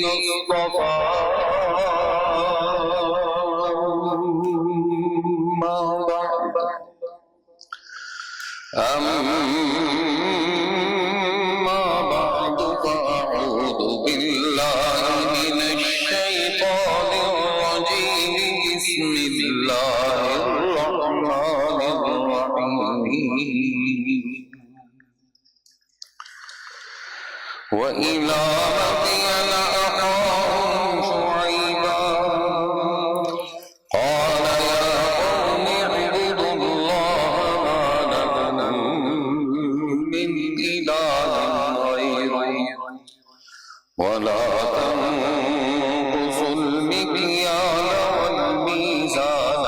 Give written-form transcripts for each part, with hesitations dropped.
اصطفى أما بعد فأعوذ بالله من الشيطان الرجيم بسم الله الرحمن الرحيم وإلى مدين أخاهم شعيبا قال يا قوم اعبدوا الله ما لكم من إله غيره ولا تنقصوا المكيال والميزان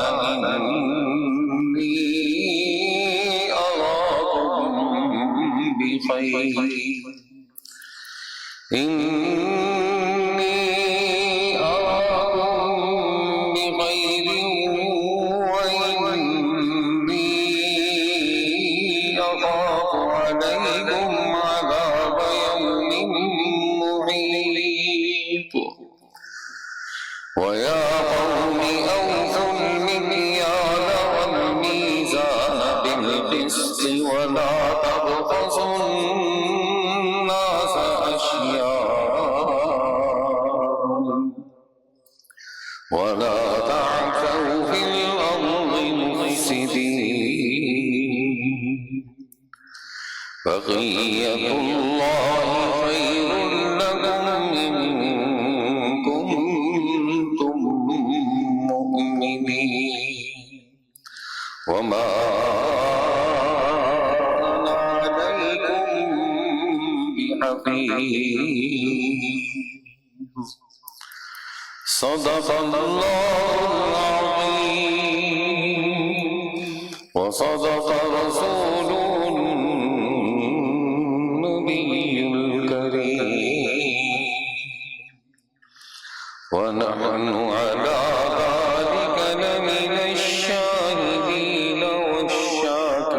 إني أراكم بخير وإني أخاف عليكم عذاب يوم محيط ويا قوم أوفوا المكيال والميزان بالقسط ولا تبخسوا الناس أشياءهم ولا تعثوا في الأرض مفسدين بقية الله خير لكم إن كنتم مؤمنين وما أنا عليكم بحفيظ صدق الله العظيم وصدق رسوله النبي الكريم ونحن على ذلك لمن الشاهدين والشاكرين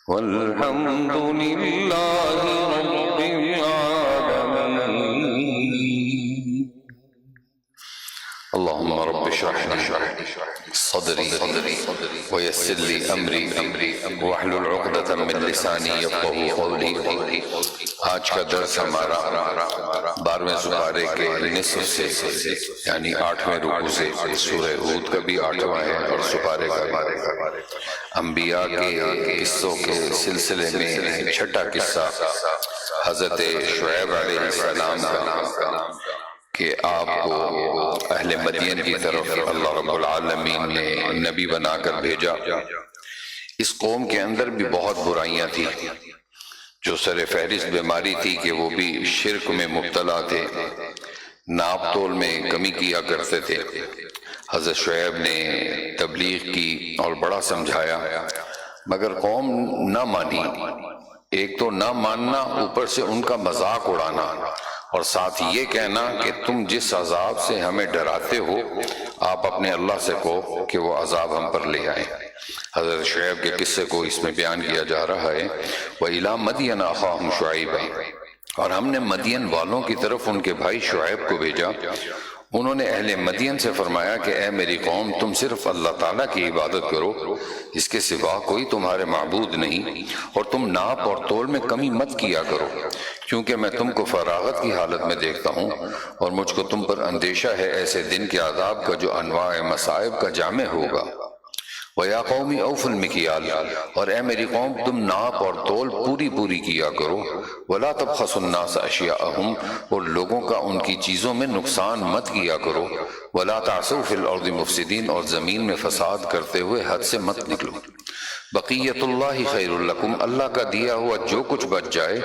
والحمد لله رب العالمين اللهم رب اشرح لي صدري ويسر لي امری واحلل عقدۃ من لسانی یفقهوا قولی. آج کا درس ہمارا 12ویں سپارے کے نصف سے یعنی 8ویں رکوع سے سورہ ہود کا بھی 8واں ہے اور سپارے کا انبیاء کے قصوں کے سلسلے میں چھٹا قصہ حضرت شعیب علیہ السلام کا کہ آپ کو اہل مدین کی طرف اللہ رب العالمین نے نبی بنا کر بھیجا. اس قوم کے اندر بھی بہت برائیاں تھیں. جو سر فہرست بیماری تھی کہ وہ بھی شرک میں مبتلا تھے، ناپ تول میں کمی کیا کرتے تھے. حضرت شعیب نے تبلیغ کی اور بڑا سمجھایا مگر قوم نہ مانی. ایک تو نہ ماننا، اوپر سے ان کا مذاق اڑانا اور ساتھ یہ کہنا کہ تم جس عذاب سے ہمیں ڈراتے ہو آپ اپنے اللہ سے کہو کہ وہ عذاب ہم پر لے آئے. حضرت شعیب کے قصے کو اس میں بیان کیا جا رہا ہے. وَإِلَىٰ مَدْيَنَ أَخَاهُمْ شُعَيْبًا، اور ہم نے مدین والوں کی طرف ان کے بھائی شعیب کو بھیجا. انہوں نے اہل مدین سے فرمایا کہ اے میری قوم، تم صرف اللہ تعالیٰ کی عبادت کرو، اس کے سوا کوئی تمہارے معبود نہیں، اور تم ناپ اور تول میں کمی مت کیا کرو، کیونکہ میں تم کو فراغت کی حالت میں دیکھتا ہوں اور مجھ کو تم پر اندیشہ ہے ایسے دن کے عذاب کا جو انواع مصائب کا جامع ہوگا. وَيَا قَوْمِ أَوْفُوا الْمِكْيَالَ، اور اے میری قوم تم ناپ اور تول پوری کیا کرو. وَلَا تَبْخَسُوا النَّاسَ أَشْيَاءَهُمْ، اور لوگوں کا ان کی چیزوں میں نقصان مت کیا کرو. وَلَا تَعْثُوا فِي الْأَرْضِ مُفْسِدِينَ، اور زمین میں فساد کرتے ہوئے حد سے مت نکلو. بقیت اللہ خیر لکم، اللہ کا دیا ہوا جو کچھ بچ جائے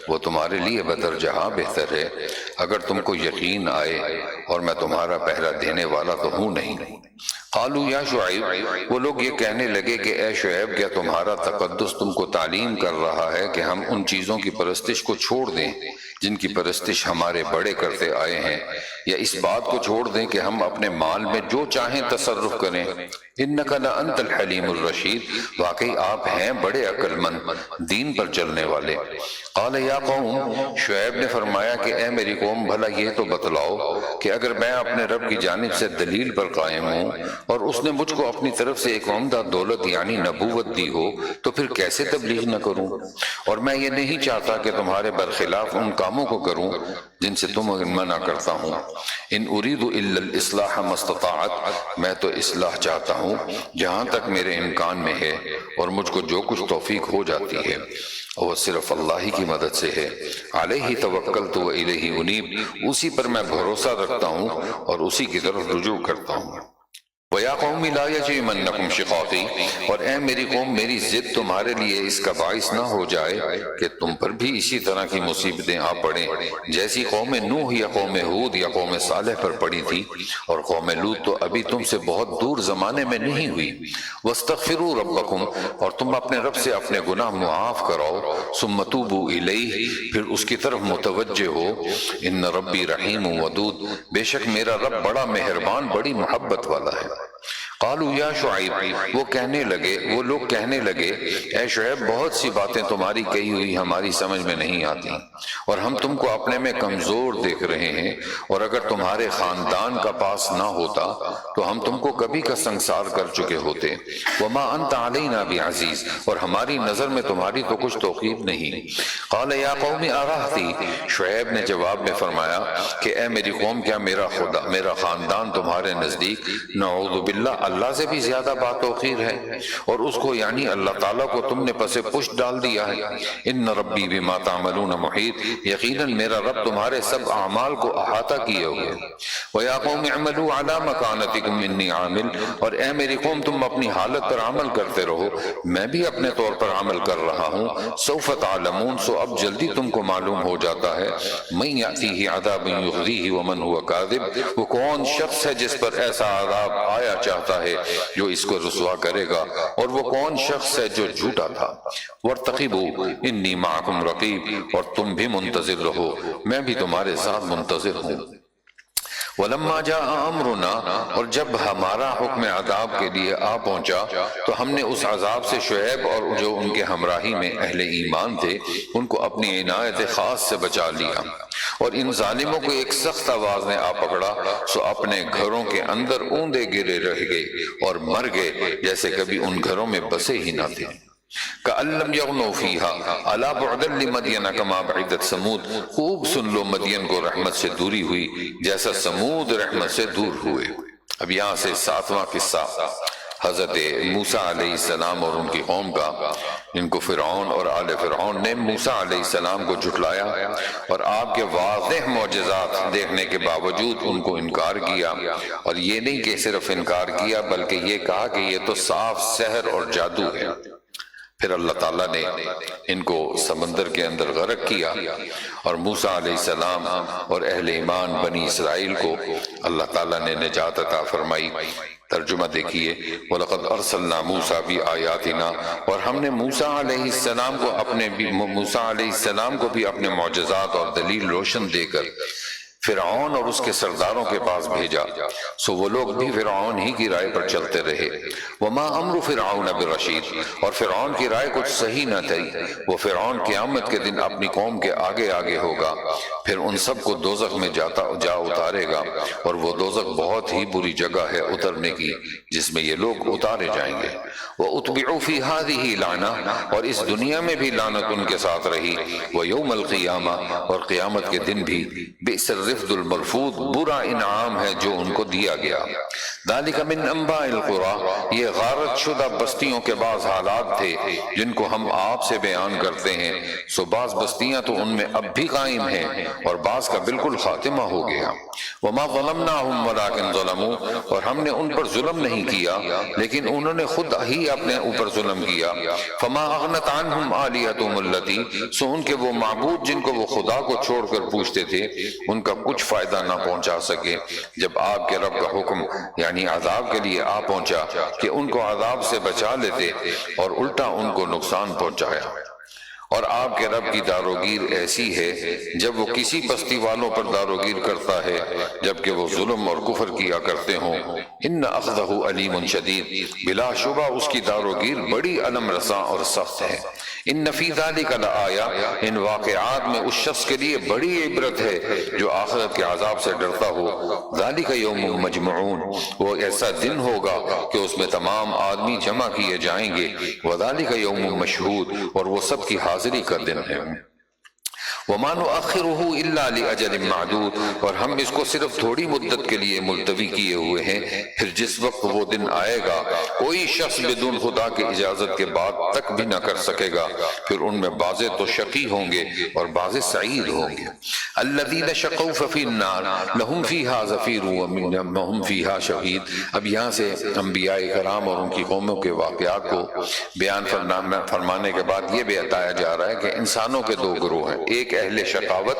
وہ تمہارے لیے بدر جہاں بہتر ہے، اگر تم کو یقین آئے، اور میں تمہارا پہرا دینے والا تو ہوں نہیں. قالوا یا شعیب، وہ لوگ یہ کہنے لگے کہ اے شعیب، کیا تمہارا تقدس تم کو تعلیم کر رہا ہے کہ ہم ان چیزوں کی پرستش کو چھوڑ دیں جن کی پرستش ہمارے بڑے کرتے آئے ہیں، یا اس بات کو چھوڑ دیں کہ ہم اپنے مال میں جو چاہیں تصرف کریں؟ انک لانت الحلیم الرشید، واقعی آپ ہیں بڑے عقل مند، دین پر چلنے والے۔ قال یا قوم، شعیب نے فرمایا کہ اے میری قوم، بھلا یہ تو بتلاؤ کہ اگر میں اپنے رب کی جانب سے دلیل پر قائم ہوں اور اس نے مجھ کو اپنی طرف سے ایک عمدہ دولت یعنی نبوت دی ہو تو پھر کیسے تبلیغ نہ کروں؟ اور میں یہ نہیں چاہتا کہ تمہارے برخلاف ان کاموں کو کروں جن سے تم منع کرتا ہوں۔ ان اريد الا الاصلاح ما استطعت، میں تو اصلاح چاہتا ہوں جہاں تک میرے امکان میں ہے، اور مجھ کو جو کچھ توفیق ہو جاتی ہے وہ صرف اللہ ہی کی مدد سے ہے۔ علیہ توکلت و الیہ انیب، اسی پر میں بھروسہ رکھتا ہوں اور اسی کی طرف رجوع کرتا ہوں۔ وَيَا قَوْمِ لَا يَجْرِمَنَّكُمْ شِقَاقِي، اور اے میری قوم، میری ضد تمہارے لیے اس کا باعث نہ ہو جائے کہ تم پر بھی اسی طرح کی مصیبتیں آ پڑیں جیسی قوم نوح یا قوم ہود یا قوم صالح پر پڑی تھی، اور قوم لوط تو ابھی تم سے بہت دور زمانے میں نہیں ہوئی۔ وَاسْتَغْفِرُوا رَبَّكُمْ، اور تم اپنے رب سے اپنے گناہ معاف کراؤ، ثُمَّ تُوبُوا إِلَيْهِ، پھر اس کی طرف متوجہ ہو۔ ان ربی رحیم ودود، بے شک میرا رب بڑا مہربان، بڑی محبت والا ہے۔ قالوا یا شعیب، وہ لوگ کہنے لگے اے شعیب، بہت سی باتیں تمہاری کہی ہوئی ہماری سمجھ میں نہیں آتی، اور ہم تم کو اپنے میں کمزور دیکھ رہے ہیں، اور اگر تمہارے خاندان کا پاس نہ ہوتا تو ہم تم کو کبھی کا سنسار کر چکے ہوتے۔ وما انت علینا بعزیز، اور ہماری نظر میں تمہاری تو کچھ توقیف نہیں۔ قال یا قوم ارہتی، شعیب نے جواب میں فرمایا کہ اے میری قوم، کیا میرا خاندان تمہارے نزدیک نعوذ باللہ اللہ سے بھی زیادہ باتوقیر ہے، اور اس کو یعنی اللہ تعالیٰ کو تم نے پس پشت ڈال دیا ہے۔ ان ربی بما تعملون محیط، یقیناً میرا رب تمہارے سب اعمال کو احاطہ کیے ہوئے۔ وَيَا قَوْمِ اعْمَلُوا عَلَىٰ مَكَانَتِكُمْ إِنِّي عَامِلٌ، اور اے میری قوم، تم اپنی حالت پر عمل کرتے رہو، میں بھی اپنے طور پر عمل کر رہا ہوں۔ سوف تعلمون، سو اب جلدی تم کو معلوم ہو جاتا ہے، من یأتیہ عذاب یخزیہ ومن ہوا کاذب، وہ کون شخص ہے جس پر ایسا عذاب آیا چاہتا ہے جو اس کو رسوا کرے گا، اور وہ کون شخص ہے جو جھوٹا تھا۔ وارتقبوا انی معکم رقیب، اور تم بھی منتظر رہو، میں بھی تمہارے ساتھ منتظر ہوں۔ وَلَمَّا جَاءَ أَمْرُنَا، اور جب ہمارا حکم عذاب کے لیے آ پہنچا تو ہم نے اس عذاب سے شعیب اور جو ان کے ہمراہی میں اہل ایمان تھے ان کو اپنی عنایت خاص سے بچا لیا، اور ان ظالموں کو ایک سخت آواز نے آ پکڑا، سو اپنے گھروں کے اندر اوندے گرے رہ گئے اور مر گئے جیسے کبھی ان گھروں میں بسے ہی نہ تھے۔ کأن لم یغنوا فیہا الا بعدا لمدین کما بعدت سمود، خوب سن لو مدین کو رحمت سے دوری ہوئی جیسا سمود رحمت سے دور ہوئے۔ اب یہاں سے 7واں قصہ حضرت موسیٰ علیہ السلام اور ان کی قوم کا، جن کو فرعون اور آل فرعون نے موسیٰ علیہ السلام کو جھٹلایا اور آپ کے واضح معجزات دیکھنے کے باوجود ان کو انکار کیا، اور یہ نہیں کہ صرف انکار کیا بلکہ یہ کہا کہ یہ تو صاف سحر اور جادو ہے۔ پھر اللہ تعالیٰ نے ان کو سمندر کے اندر غرق کیا، اور موسیٰ علیہ السلام اور اہل ایمان بنی اسرائیل کو اللہ تعالیٰ نے نجات عطا فرمائی۔ ترجمہ دیکھیے، وَلَقَدْ أَرْسَلْنَا مُوسَىٰ بِآيَاتِنَا، اور ہم نے موسیٰ علیہ السلام کو بھی اپنے معجزات اور دلیل روشن دے کر فرعون اور اس کے سرداروں کے پاس بھیجا، سو وہ لوگ بھی فرعون ہی کی رائے پر چلتے رہے۔ وما امر فرعون برشید، اور فرعون کی رائے کچھ صحیح نہ تھی، وہ فرعون قیامت کے دن اپنی قوم کے آگے آگے ہوگا، پھر ان سب کو دوزخ میں جا اتارے گا، اور وہ دوزخ بہت ہی بری جگہ ہے اترنے کی جس میں یہ لوگ اتارے جائیں گے۔ وَأُتْبِعُوا فِي هَذِهِ لَعْنَةً، اور اس دنیا میں بھی لعنت ان کے ساتھ رہی، وَيَوْمَ الْقِيَامَةِ، اور قیامت کے دن بھی، بِئْسَ الرفد المرفود، برا انعام ہے جو ان کو دیا گیا۔ ذالک من انباء القری، یہ غارت شدہ بستیوں کے بعض حالات تھے جن کو ہم آپ سے بیان کرتے ہیں، سو بعض بستیاں تو ان میں اب بھی قائم ہیں اور بعض کا بالکل خاتمہ ہو گیا۔ وما ظلمناہم ولکن ظلموا، اور ہم نے ان پر ظلم نہیں کیا لیکن انہوں نے خود ہی اپنے اوپر ظلم کیا۔ فما اغنت عنہم آلیہتہم التی، سو ان کے وہ معبود جن کو وہ خدا کو چھوڑ کر پوچھتے تھے ان کا کچھ فائدہ نہ پہنچا سکے جب آپ کے رب کا حکم یعنی عذاب کے لیے آ پہنچا کہ ان کو عذاب سے بچا لیتے، اور الٹا ان کو نقصان پہنچایا۔ اور آپ کے رب کی داروگیر ایسی ہے جب وہ کسی بستی والوں پر داروگیر کرتا ہے جبکہ وہ ظلم اور کفر کیا کرتے ہوں۔ ان اخذہ علیم شدید، بلا شبہ اس کی داروگیر بڑی علم رساں اور سخت ہے۔ ان فی ذلک لآیہ، ان واقعات میں اس شخص کے لیے بڑی عبرت ہے جو آخرت کے عذاب سے ڈرتا ہو۔ ذالک یوم مجمعون، وہ ایسا دن ہوگا کہ اس میں تمام آدمی جمع کیے جائیں گے۔ وذالک یوم مشہود، اور وہ سب کی حاضری کا دن ہے۔ وما نؤخرہ الا لاجل معدود، اور ہم اس کو صرف تھوڑی مدت کے لیے ملتوی کیے ہوئے ہیں، پھر جس وقت وہ دن آئے گا کوئی شخص بدون خدا کی اجازت کے بعد تک بھی نہ کر سکے گا، پھر ان میں بعضے تو شقی ہوں گے اور بعضے سعید ہوں گے۔ الذین شقوا ففی النار لہم فیہا زفیر وہم فیہا شہید۔ اب یہاں سے انبیاء کرام اور ان کی قوموں کے واقعات کو بیان فرمانے کے بعد یہ بھی بتایا جا رہا ہے کہ انسانوں کے دو گروہ ہیں، ایک اہل شقاوت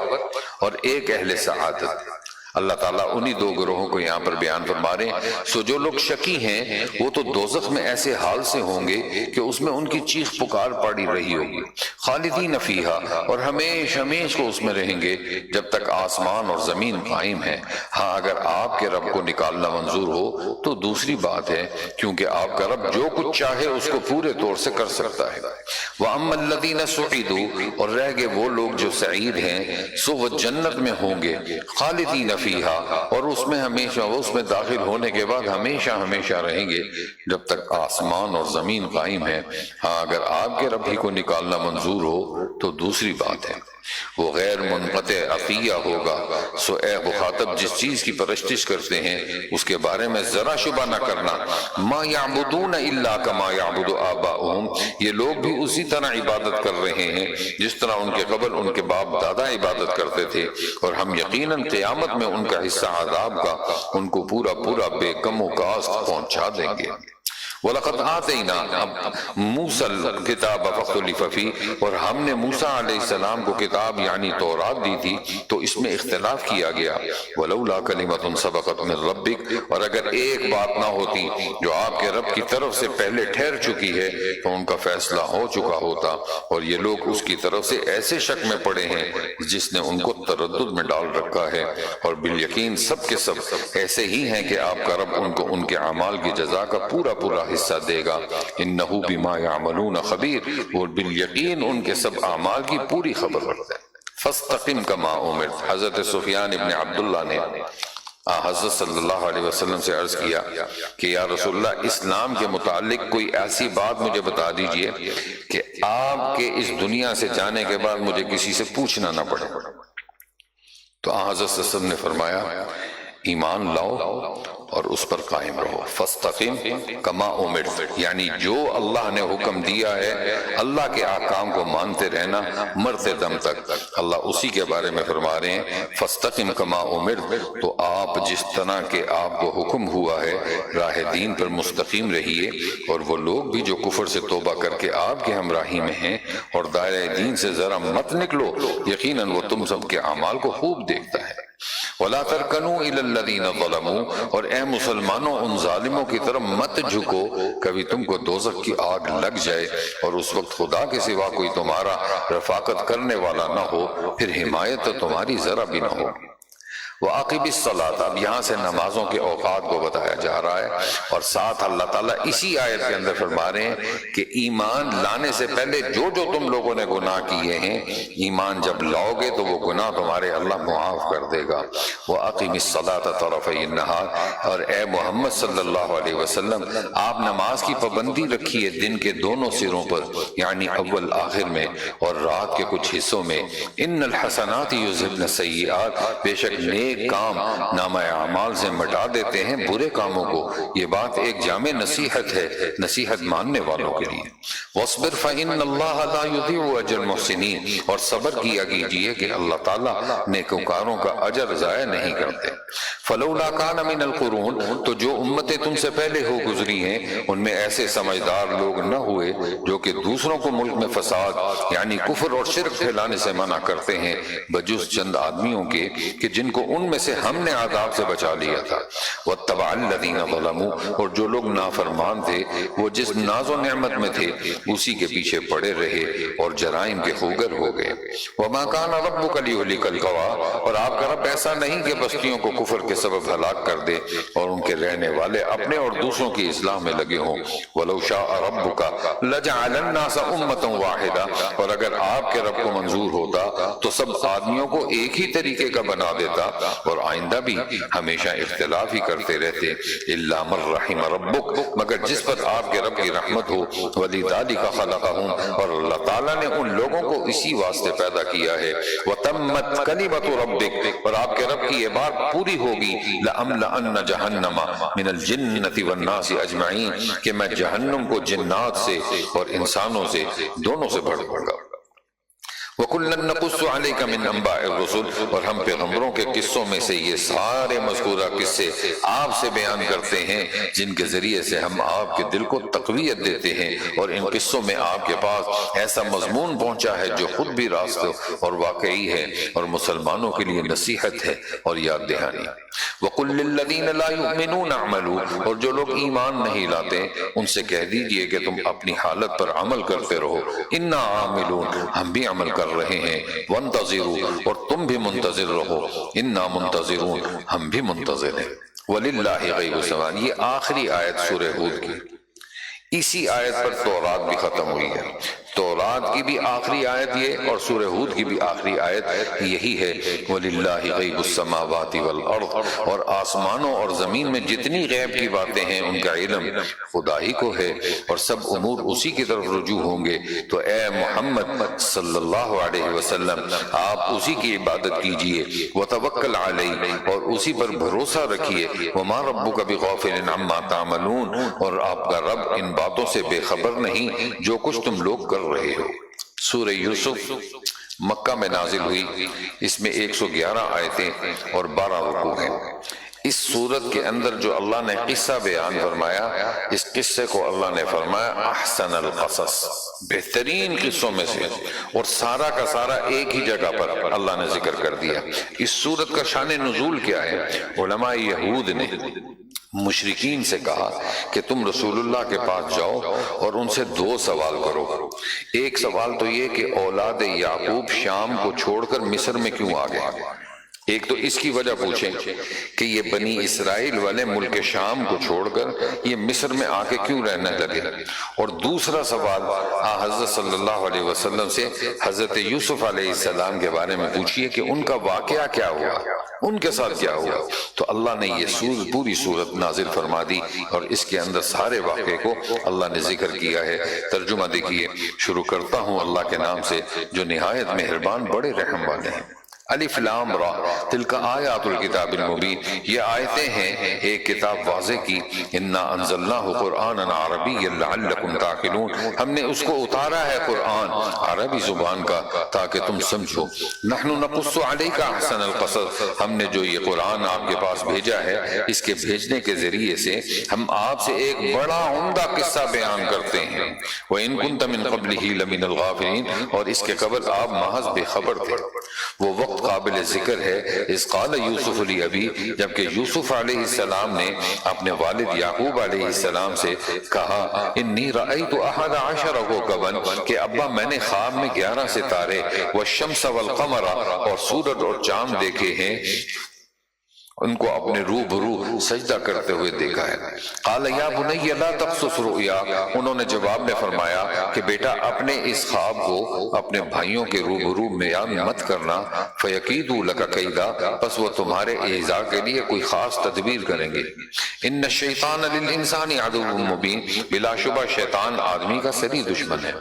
اور ایک اہل سعادت۔ اللہ تعالیٰ انہی دو گروہوں کو یہاں پر بیان فرما رہے ہیں۔ سو جو لوگ شقی ہیں وہ تو دوزخ میں ایسے حال سے ہوں گے کہ اس میں ان کی چیخ پکار پڑی رہی ہوگی، خالدین فیہا، اور ہمیش ہمیش کو اس میں رہیں گے جب تک آسمان اور زمین قائم ہے۔ ہاں اگر آپ کے رب کو نکالنا منظور ہو تو دوسری بات ہے، کیونکہ آپ کا رب جو کچھ چاہے اس کو پورے طور سے کر سکتا ہے۔ وَأَمَّا الَّذِينَ سُعِدُوا، اور رہ گئے وہ لوگ جو سعید ہیں، سو وہ جنت میں ہوں گے، خالدین فیہا، اور اس میں ہمیشہ، اس میں داخل ہونے کے بعد ہمیشہ ہمیشہ رہیں گے جب تک آسمان اور زمین قائم ہے۔ ہاں اگر آپ کے رب ہی کو نکالنا منظور ہو تو دوسری بات ہے، وہ غیر منقطع عطیہ ہوگا۔ سو اے مخاطب جس چیز کی پرستش کرتے ہیں اس کے بارے میں ذرا شبہ نہ کرنا۔ ما یعبدون الا کما یعبد آباؤہم، یہ لوگ بھی اسی طرح عبادت کر رہے ہیں جس طرح ان کے قبل ان کے باپ دادا عبادت کرتے تھے، اور ہم یقیناً قیامت میں ان کا حصہ عذاب کا ان کو پورا پورا بے کم و کاست پہنچا دیں گے۔ وَلَقَدْ آتَيْنَا مُوسَى الْكِتَابَ فَاخْتُلِفَ فِيهِ، اور ہم نے موسیٰ علیہ السلام کو کتاب یعنی تورات دی تھی تو اس میں اختلاف کیا گیا۔ وَلَوْلَا كَلِمَةٌ سَبَقَتْ مِنْ رَبِّكَ، اور اگر ایک بات نہ ہوتی جو آپ کے رب کی طرف سے پہلے ٹھہر چکی ہے تو ان کا فیصلہ ہو چکا ہوتا، اور یہ لوگ اس کی طرف سے ایسے شک میں پڑے ہیں جس نے ان کو تردد میں ڈال رکھا ہے، اور بالیقین سب کے سب ایسے ہی ہیں کہ آپ کا رب ان کو ان کے اعمال کی جزا کا پورا پورا حصہ دے گا۔ انہو بما یعملون خبیر، اور بالیقین ان کے سب اعمال کی پوری خبر رکھتا ہے۔ فاستقم کما امرت، حضرت سفیان ابن عبداللہ نے حضرت صلی اللہ علیہ وسلم سے عرض کیا کہ یا رسول اللہ، اسلام کے متعلق کوئی ایسی بات مجھے بتا دیجئے کہ آپ کے اس دنیا سے جانے کے بعد مجھے کسی سے پوچھنا نہ پڑے۔ تو حضرت صلی اللہ علیہ وسلم نے فرمایا ایمان لاؤ اور اس پر قائم رہو۔ فاستقم کما امرت، یعنی جو اللہ نے حکم دیا ہے اللہ کے احکام کو مانتے رہنا مرتے دم تک۔ اللہ اسی کے بارے میں فرما رہے ہیں فاستقم کما امرت، تو آپ جس طرح کے آپ کو حکم ہوا ہے راہ دین پر مستقیم رہیے، اور وہ لوگ بھی جو کفر سے توبہ کر کے آپ کے ہمراہی میں ہیں اور دائرہ دین سے ذرا مت نکلو، یقیناً وہ تم سب کے اعمال کو خوب دیکھتا ہے۔ وَلَا تَرْكَنُوا إِلَى الَّذِينَ ظَلَمُوا، اور اے مسلمانوں ان ظالموں کی طرف مت جھکو، کبھی تم کو دوزخ کی آگ لگ جائے اور اس وقت خدا کے سوا کوئی تمہارا رفاقت کرنے والا نہ ہو، پھر حمایت تو تمہاری ذرا بھی نہ ہو۔ وَأَقِمِ الصَّلَاةَ، اب یہاں سے نمازوں کے اوقات کو بتایا جا رہا ہے، اور ساتھ اللہ تعالیٰ اسی آیت کے اندر فرما رہے ہیں کہ ایمان لانے سے پہلے جو جو تم لوگوں نے گناہ کیے ہیں، ایمان جب لاؤ گے تو وہ گناہ تمہارے اللہ معاف کر دے گا۔ وَأَقِمِ الصَّلَاةَ طَرَفَيِ النَّهَارِ، اور اے محمد صلی اللہ علیہ وسلم آپ نماز کی پابندی رکھیے دن کے دونوں سروں پر، یعنی اول آخر میں اور رات کے کچھ حصوں میں۔ ان الحسنات یذہبن السیئات، بے شک نیک کام نامہ اعمال سے مٹا دیتے ہیں برے کاموں کو۔ یہ بات ایک جامع نصیحت ہے نصیحت ماننے والوں کے لیے۔ وَاصْبِرْ فَإِنَّ اللَّهَ لَا يُضِيعُ أَجْرَ الْمُحْسِنِينَ، اور صبر کیا کیجئے کہ اللہ تعالیٰ نیکوکاروں کا اجر ضائع نہیں کرتے۔ فلولا کان من القرون، تو جو امتیں تم سے پہلے ہو گزری ہیں ان میں ایسے سمجھدار لوگ نہ ہوئے جو کہ دوسروں کو ملک میں فساد یعنی کفر اور شرک پھیلانے سے منع کرتے ہیں، بجز چند آدمیوں کے کہ جن کو ان میں سے ہم نے عذاب سے بچا لیا تھا۔ واتبع الذین ظلموا، اور جو لوگ نافرمان تھے وہ جس ناز و نعمت میں تھے اسی کے پیچھے پڑے رہے اور جرائم کے خوگر ہو گئے۔ وما کان ربک لیہلک القری، اور آپ کا رب ایسا نہیں کہ بستیوں کو کفر کے سبب ہلاک کر دے اور ان کے رہنے والے اپنے اور دوسروں کی اصلاح میں لگے ہوں۔ وَلَوْ شَاءَ رَبُّكَ لَجَعَلَ النَّاسَ أُمَّةً وَاحِدَةً، اور اگر آپ کے رب کو منظور ہوتا تو سب آدمیوں کو ایک ہی طریقے کا بنا دیتا اور آئندہ بھی ہمیشہ اختلاف ہی کرتے رہتے۔ إِلَّا مَن رَحِمَ رَبُّكَ، مگر جس پر آپ کے رب کی رحمت ہو، وَلِذَلِكَ خَلَقَهُمْ، اور اللہ تعالیٰ نے ان لوگوں کو اسی واسطے پیدا کیا ہے۔ وَتَمَّتْ كَلِمَةُ رَبِّكَ، اور آپ کے رب کی یہ بات پوری ہوگی، لَأَمْلَأَنَّ جَهَنَّمَ مِنَ الْجِنَّةِ وَالنَّاسِ أَجْمَعِينَ، کہ میں جہنم کو جنات سے اور انسانوں سے دونوں سے بھر دوں گا۔ وَكُلًّا نَقُصُّ عَلَيْكَ مِنْ أَنْبَاءِ الرُّسُلِ، اور ہم پیغمبروں کے قصوں میں سے یہ سارے مذکورہ قصے آپ سے بیان کرتے ہیں جن کے ذریعے سے ہم آپ کے دل کو تقویت دیتے ہیں، اور ان قصوں میں آپ کے پاس ایسا مضمون پہنچا ہے جو خود بھی راست اور واقعی ہے اور مسلمانوں کے لیے نصیحت ہے اور یاد دہانی۔ وَقُلْ لِلَّذِينَ لَا يُؤْمِنُونَ اعْمَلُوا، اور جو لوگ ایمان نہیں لاتے ان سے کہہ دیجئے کہ تم اپنی حالت پر عمل کرتے رہو، اِنَّا عَامِلُونَ، ہم بھی عمل کر رہے ہیں، وَانْتَظِرُوا، اور تم بھی منتظر رہو، اِنَّا مُنتَظِرُونَ، ہم بھی منتظر ہیں۔ وَلِلَّهِ غَيْبُ السَّمَاوَاتِ، یہ آخری آیت سورہ ہود کی، اسی آیت پر تورات بھی ختم ہوئی ہے۔ تورات کی بھی آخری آیت یہ اور سورہ ہود کی بھی آخری آیت یہی ہے، وَلِلَّهِ غَيْبُ السَّمَاوَاتِ وَالْأَرْضِ، اور آسمانوں اور زمین میں جتنی غیب کی باتیں ہیں ان کا علم خدا ہی کو ہے، اور سب امور اسی کی طرف رجوع ہوں گے۔ تو اے محمد صلی اللہ علیہ وسلم، آپ اسی کی عبادت کیجئے، وَتَوَكَّلْ عَلَيْهِ، اور اسی پر بھروسہ رکھیے، وَمَا رَبُّكَ بِغَافِلٍ عَمَّا تَعْمَلُونَ، اور آپ کا رب ان باتوں سے بے خبر نہیں جو کچھ تم لوگ کر رہے ہو۔ سورہ یوسف مکہ میں نازل ہوئی، اس میں 111 آیتیں اور 12 رکوع ہیں۔ اس سورت کے اندر جو اللہ نے قصہ بیان فرمایا، اس قصے کو اللہ نے فرمایا احسن القصص، بہترین قصوں میں سے، اور سارا کا سارا ایک ہی جگہ پر اللہ نے ذکر کر دیا۔ اس سورت کا شان نزول کیا ہے؟ علماء یہود نے مشرکین سے کہا کہ تم رسول اللہ کے پاس جاؤ اور ان سے 2 سوال کرو۔ ایک سوال تو یہ کہ اولاد یعقوب شام کو چھوڑ کر مصر میں کیوں آ گئے؟ ایک تو اس کی وجہ پوچھیں کہ یہ بنی اسرائیل والے ملک شام کو چھوڑ کر یہ مصر میں آ کے کیوں رہنے لگے؟ اور دوسرا سوال حضرت صلی اللہ علیہ وسلم سے حضرت یوسف علیہ السلام کے بارے میں پوچھئے کہ ان کا واقعہ کیا ہوا، ان کے ساتھ کیا ہوا۔ تو اللہ نے یہ پوری صورت نازل فرما دی اور اس کے اندر سارے واقعے کو اللہ نے ذکر کیا ہے۔ ترجمہ دیکھیے، شروع کرتا ہوں اللہ کے نام سے جو نہایت مہربان بڑے رحم والے ہیں۔ الف لام را تلک آیات الکتاب المبین، یہ آیتیں ہیں ایک کتاب واضح کی۔ انا انزلناہ قرآنا عربیا لعلکم تعقلون، ہم نے اس کو اتارا ہے قرآن عربی زبان کا تاکہ تم سمجھو۔ نحن نقص علیک احسن القصص، ہم نے جو یہ قرآن آپ کے پاس بھیجا ہے اس کے بھیجنے کے ذریعے سے ہم آپ سے ایک بڑا عمدہ قصہ بیان کرتے ہیں۔ وَإِن كُنْتَ مِن قَبْلِهِ لَمِنَ الْغَافِلِينَ، اور اس کے قبل آپ محض بے خبر تھے۔ وہ وقت قابل ذکر ہے اذ قال یوسف لابی، جبکہ یوسف علیہ السلام نے اپنے والد یعقوب علیہ السلام سے کہا انی رأیت 11 کوکبا، کہ ابا میں نے خواب میں 11 ستارے، والشمس والقمر، اور سورج اور چاند دیکھے ہیں، ان کو اپنے روبرو سجدہ کرتے ہوئے دیکھا ہے۔ قال یا بنی لا تقصص رؤیا، انہوں نے جواب میں فرمایا کہ بیٹا اپنے اس خواب کو اپنے بھائیوں کے روبرو بیان مت کرنا، فیکیدوا لک کیدا، پس وہ تمہارے ایذا کے لیے کوئی خاص تدبیر کریں گے۔ ان الشیطان للانسان عدو مبین، بلا شبہ شیطان آدمی کا سری دشمن ہے۔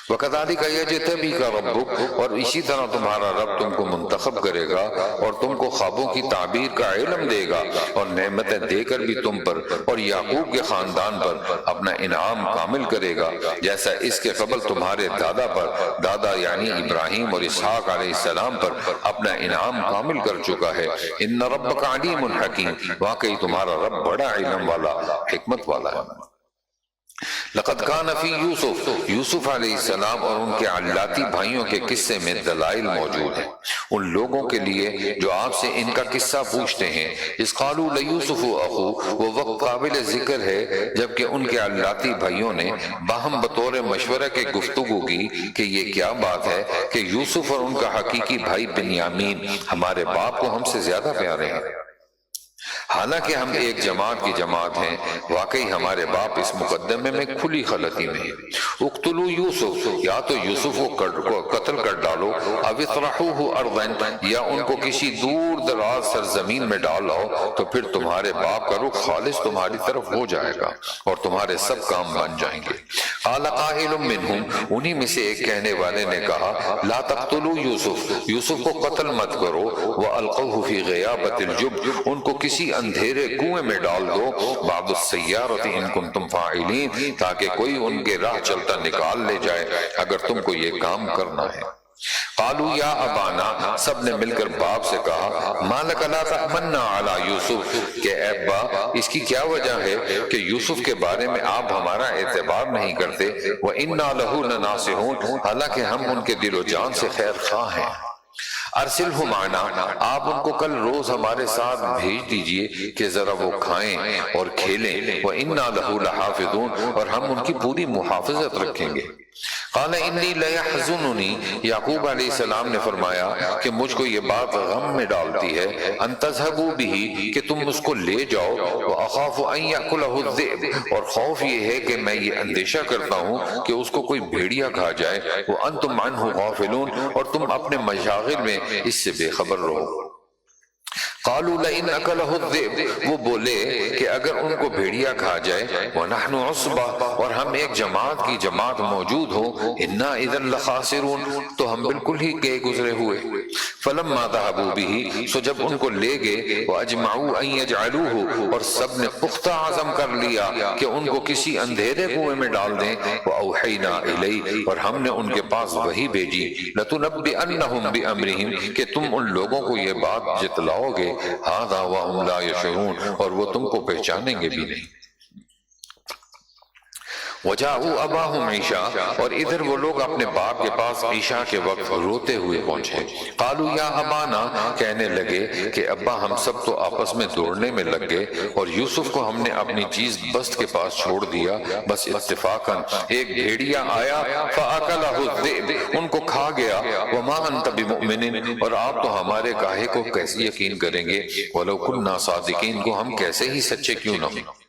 وَكَذَلِكَ يَجْتَبِيكَ رَبُّكَ، اور اسی طرح تمہارا رب تم کو منتخب کرے گا اور تم کو خوابوں کی تعبیر کا علم دے گا اور نعمتیں دے کر بھی تم پر اور یعقوب کے خاندان پر اپنا انعام کامل کرے گا، جیسا اس کے قبل تمہارے دادا پر، دادا یعنی ابراہیم اور اسحاق علیہ السلام پر اپنا انعام کامل کر چکا ہے۔ ان ربک علیم حکیم، واقعی تمہارا رب بڑا علم والا، حکمت والا ہے۔ لقد کان فی یوسف، یوسف علیہ السلام اور ان کے علاتی بھائیوں کے قصے میں دلائل موجود ہیں ان لوگوں کے لیے جو آپ سے ان کا قصہ پوچھتے ہیں۔ اس قالوا لیوسف اخو، وہ وقت قابل ذکر ہے جبکہ ان کے علاتی بھائیوں نے باہم بطور مشورہ کے گفتگو کی کہ یہ کیا بات ہے کہ یوسف اور ان کا حقیقی بھائی بنیامین ہمارے باپ کو ہم سے زیادہ پیارے ہیں، حالانکہ ہم ایک جماعت کی جماعت ہیں، واقعی ہمارے باپ اس مقدمے میں کھلی غلطی میں ہیں۔ اقتلوا یوسف، یا تو یوسف کو قتل کر ڈالو، او اطرحوہ ارضا، یا ان کو کسی دور دراز سرزمین میں ڈالو، تو پھر تمہارے باپ کا رخ خالص تمہاری طرف ہو جائے گا اور تمہارے سب کام بن جائیں گے۔ قال قائل منہم، انہی میں سے ایک کہنے والے نے کہا، لا تقتلوا یوسف، یوسف کو قتل مت کرو، والقوہ فی غیابۃ الجب، ان کو کسی اندھیرے کنویں میں ڈال دو، بعد السیارۃ ان کنتم فاعلین، تاکہ کوئی ان کے راہ چلتا نکال لے جائے اگر تم کو یہ کام کرنا ہے۔ قالوا یا ابانا، سب نے مل کر باپ سے کہا، ما لک لا تأمنا علی یوسف، کہ اے ابا اس کی کیا وجہ ہے کہ یوسف کے بارے میں آپ ہمارا اعتبار نہیں کرتے، وَإِنَّا لَهُ لَنَاصِحُونَ، حالانکہ ہم ان کے دل و جان سے خیر خواہ ہیں۔ ارسلہ معنا، آپ ان کو کل روز ہمارے ساتھ بھیج دیجئے کہ ذرا وہ کھائیں اور کھیلیں، وَإِنَّا لَهُ لَحَافِظُونَ، اور ہم ان کی پوری محافظت رکھیں گے۔ قال انی لیحزننی، یعقوب علیہ السلام نے فرمایا کہ مجھ کو یہ بات غم میں ڈالتی ہے، ان تذهبوا به، کہ تم اس کو لے جاؤ، واخاف ان یاکلہ الذئب، اور خوف یہ ہے کہ میں یہ اندیشہ کرتا ہوں کہ اس کو کوئی بھیڑیا کھا جائے، وانتم عنہ غافلون، اور تم اپنے مشاغل میں اس سے بے خبر رہو۔ قالوا لئن اکلہ الذئب، وہ بولے کہ اگر ان کو بھیڑیا کھا جائے، ونحن عصبہ، اور ہم ایک جماعت کی جماعت موجود ہو، انا اذا لخاسرون، تو ہم بالکل ہی گئے گزرے ہوئے۔ فلما ذهبوا به، سو جب ان کو لے گئے، واجمعوا ان يجعلوه، اور سب نے پختہ عزم کر لیا کہ ان کو کسی اندھیرے کنویں میں ڈال دیں، واوحینا الیہ، اور ہم نے ان کے پاس وحی بھیجی، لتنبئنہم بامرہم، کہ تم ان لوگوں کو یہ بات جتلاؤ گے، ھذا وهم لا يشعرون، اور وہ تم کو پہچانیں گے بھی نہیں۔ وجاءوا اباهم عشاء، اور ادھر وہ لوگ اپنے باپ کے پاس عشاء کے وقت روتے ہوئے پہنچے۔ قالوا یا ابانا، کہنے لگے کہ ابا ہم سب تو آپس میں دوڑنے میں لگ گئے اور یوسف کو ہم نے اپنی چیز بست کے پاس چھوڑ دیا، بس اتفاقاً ایک بھیڑیا آیا، فاکلہ الذئب، ان کو کھا گیا، وما انت بمؤمن، اور آپ تو ہمارے کہے کو کیسے یقین کریں گے، ولو کنا صادقین، کو ہم کیسے ہی سچے کیوں نہ ہوں۔